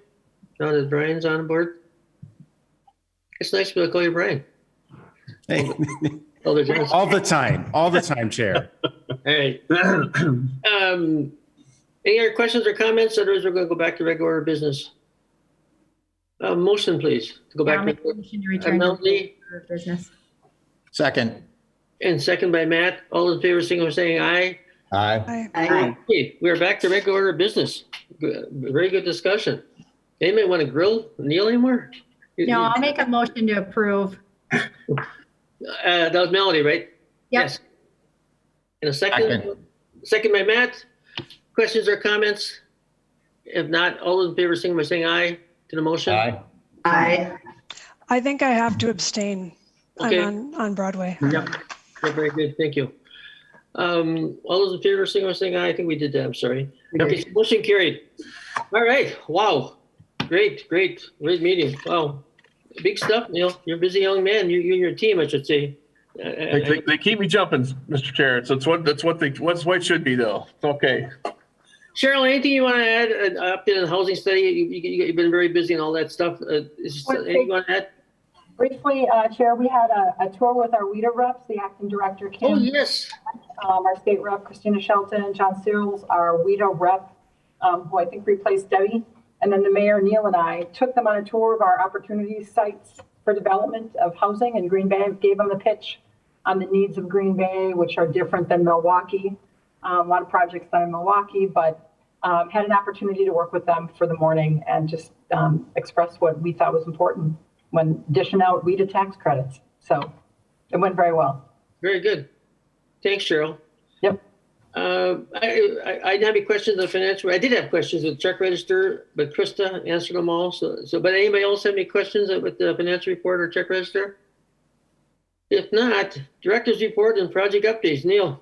Now that Brian's on board? It's nice to be able to call you Brian. Hey. All the time, Chair. Hey. Any other questions or comments? Otherwise, we're going to go back to regular order business. Motion, please, to go back I'll make a motion to return to regular business. Second. And second by Matt. All those in favor, signal by saying aye. Aye. Aye. Okay, we are back to regular order business. Very good discussion. Anybody want to grill Neil anymore? No, I'll make a motion to approve. That was Melody, right? Yep. Yes. In a second. Second by Matt. Questions or comments? If not, all those in favor, signal by saying aye to the motion. Aye. Aye. I think I have to abstain. Okay. I'm on Broadway. Yep. Yeah, very good. Thank you. All those in favor, signal by saying aye. I think we did that. I'm sorry. Okay, motion carried. All right. Wow. Great meeting. Wow. Big stuff, Neil. You're a busy young man. You and your team, I should say. They keep me jumping, Mr. Chair. So that's what it should be, though. It's okay. Cheryl, anything you want to add? Update on the housing study. You've been very busy and all that stuff. Anything you want to add? Briefly, Chair, we had a tour with our WIDA reps, the acting director, Kim. Oh, yes. Our state rep, Christina Shelton, John Searles, our WIDA rep, who I think replaced Debbie. And then the mayor, Neil, and I took them on a tour of our opportunity sites for development of housing in Green Bay, gave them the pitch on the needs of Green Bay, which are different than Milwaukee. A lot of projects done in Milwaukee, but had an opportunity to work with them for the morning and just express what we thought was important when dishing out WIDA tax credits. So it went very well. Very good. Thanks, Cheryl. Yep. I didn't have any questions on the financial. I did have questions with check register, but Krista answered them all. But anybody else have any questions with the financial report or check register? If not, director's report and project updates. Neil.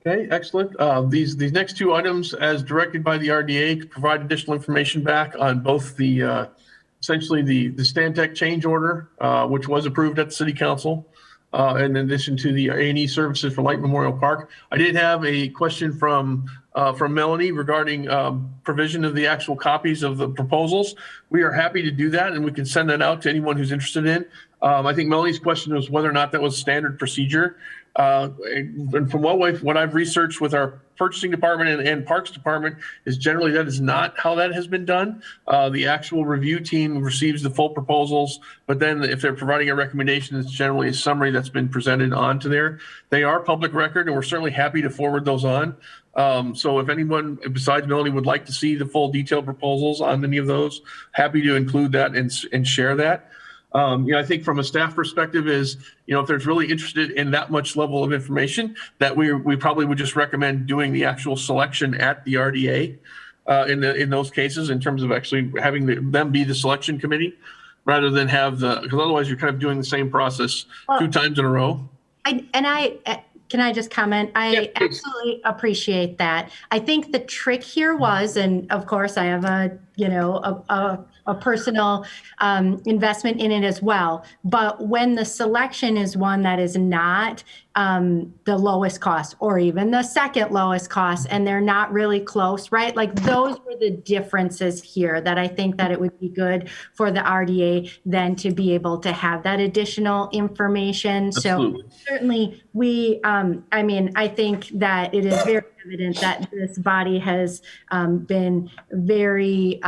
Okay, excellent. These next two items, as directed by the RDA, provide additional information back on both the essentially the Stantec change order, which was approved at the City Council. In addition to the A&E services for Light Memorial Park. I did have a question from Melanie regarding provision of the actual copies of the proposals. We are happy to do that, and we can send that out to anyone who's interested in. I think Melanie's question was whether or not that was standard procedure. And from what I've researched with our purchasing department and parks department is generally that is not how that has been done. The actual review team receives the full proposals, but then if they're providing a recommendation, it's generally a summary that's been presented onto there. They are public record, and we're certainly happy to forward those on. So if anyone besides Melanie would like to see the full detailed proposals on any of those, happy to include that and share that. I think from a staff perspective is, if there's really interested in that much level of information, that we probably would just recommend doing the actual selection at the RDA in those cases, in terms of actually having them be the selection committee, rather than because otherwise you're kind of doing the same process 2 times in a row. Can I just comment? I absolutely appreciate that. I think the trick here was, and of course I have a personal investment in it as well. But when the selection is one that is not the lowest cost or even the second lowest cost, and they're not really close, right? Like those were the differences here that I think that it would be good for the RDA then to be able to have that additional information. Absolutely. So certainly I think that it is very evident that this body has been very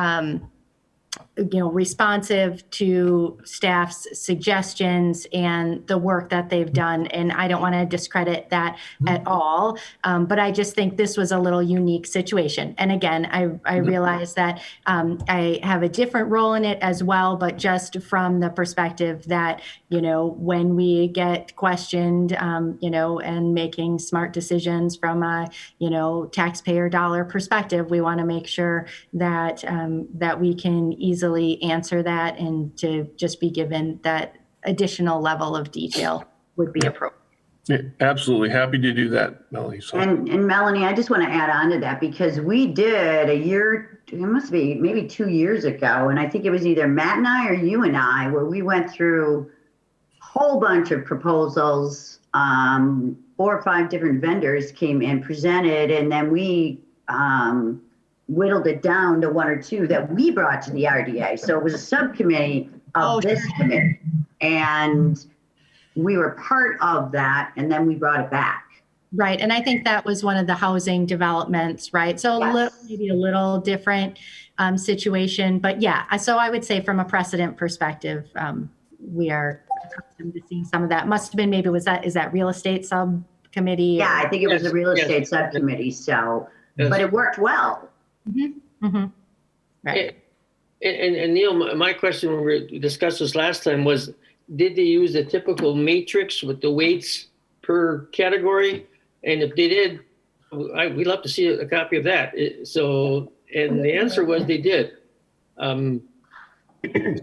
responsive to staff's suggestions and the work that they've done. And I don't want to discredit that at all. But I just think this was a little unique situation. And again, I realize that I have a different role in it as well, but just from the perspective that, when we get questioned, and making smart decisions from a, taxpayer dollar perspective, we want to make sure that that we can easily answer that, and to just be given that additional level of detail would be appropriate. Yeah, absolutely. Happy to do that, Melanie. So. And Melanie, I just want to add on to that, because we did it must be maybe 2 years ago, and I think it was either Matt and I or you and I, where we went through a whole bunch of proposals. 4 or 5 different vendors came and presented, and then we whittled it down to 1 or 2 that we brought to the RDA. So it was a subcommittee of this committee, and we were part of that, and then we brought it back. Right. And I think that was one of the housing developments, right? So Yes. maybe a little different situation, but yeah. So I would say from a precedent perspective, we are accustomed to seeing some of that. Must have been, is that real estate subcommittee? Yeah, I think it was a real estate subcommittee. So, but it worked well. Mm-hmm. Mm-hmm. Right. And Neil, my question when we discussed this last time was, did they use the typical matrix with the weights per category? And if they did, we'd love to see a copy of that. And the answer was they did.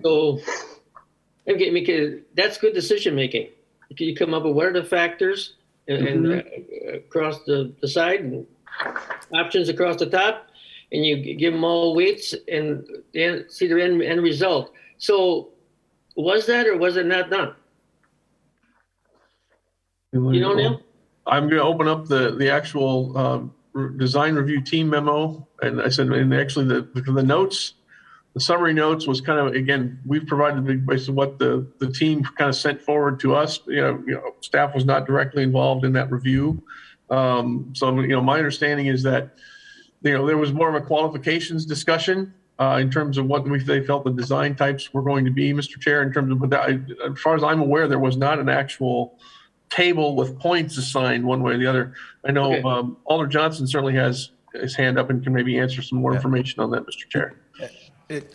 So that's good decision making. You come up with what are the factors and across the side, and options across the top, and you give them all weights and see their end result. So was that or was it not done? Neil? I'm going to open up the actual design review team memo. And I said, and actually the notes, the summary notes was kind of, again, we've provided based on what the team kind of sent forward to us. Staff was not directly involved in that review. So my understanding is that, there was more of a qualifications discussion in terms of what they felt the design types were going to be, Mr. Chair, in terms of, but as far as I'm aware, there was not an actual table with points assigned one way or the other. I know Alder Johnson certainly has his hand up and can maybe answer some more information on that, Mr. Chair.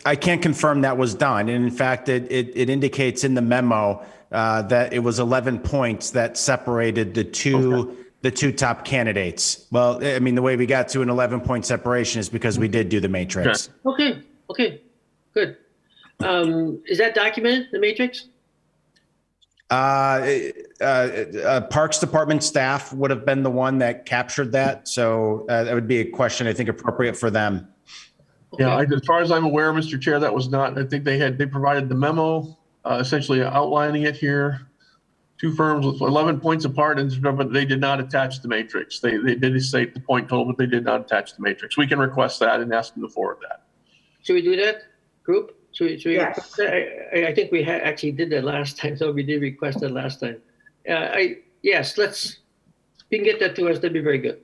I can't confirm that was done. And in fact, it indicates in the memo that it was 11 points that separated the two top candidates. Well, I mean, the way we got to an 11-point separation is because we did do the matrix. Okay, good. Is that documented, the matrix? Parks Department staff would have been the one that captured that. So that would be a question, I think, appropriate for them. Okay. Yeah, as far as I'm aware, Mr. Chair, that was not, I think they provided the memo, essentially outlining it here. 2 firms with 11 points apart, but they did not attach the matrix. They did state the point total, but they did not attach the matrix. We can request that and ask them to forward that. Should we do that, group? Should we Yes. I think we actually did that last time, so we did request that last time. Yes, if you can get that to us, that'd be very good.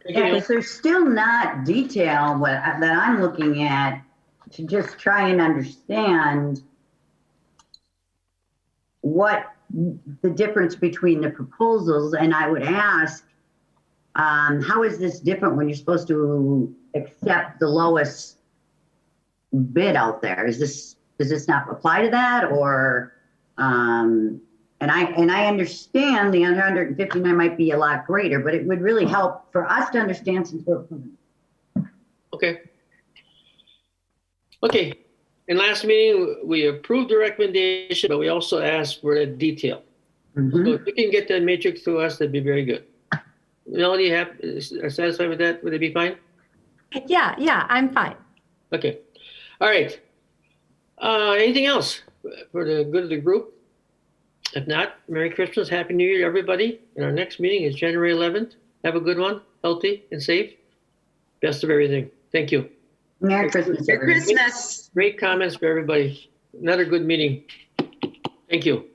Yeah, because there's still not detail that I'm looking at to just try and understand what the difference between the proposals. And I would ask, How is this different when you're supposed to accept the lowest bid out there? Does this not apply to that, or, and I understand the 159 might be a lot greater, but it would really help for us to understand since we're. Okay. Okay. In last meeting, we approved the recommendation, but we also asked for a detail. So if you can get that matrix to us, that'd be very good. Melody, are satisfied with that? Would it be fine? Yeah, I'm fine. Okay. All right. Anything else for the good of the group? If not, Merry Christmas, Happy New Year to everybody. And our next meeting is January 11th. Have a good one, healthy and safe. Best of everything. Thank you. Merry Christmas. Merry Christmas. Great comments for everybody. Another good meeting. Thank you.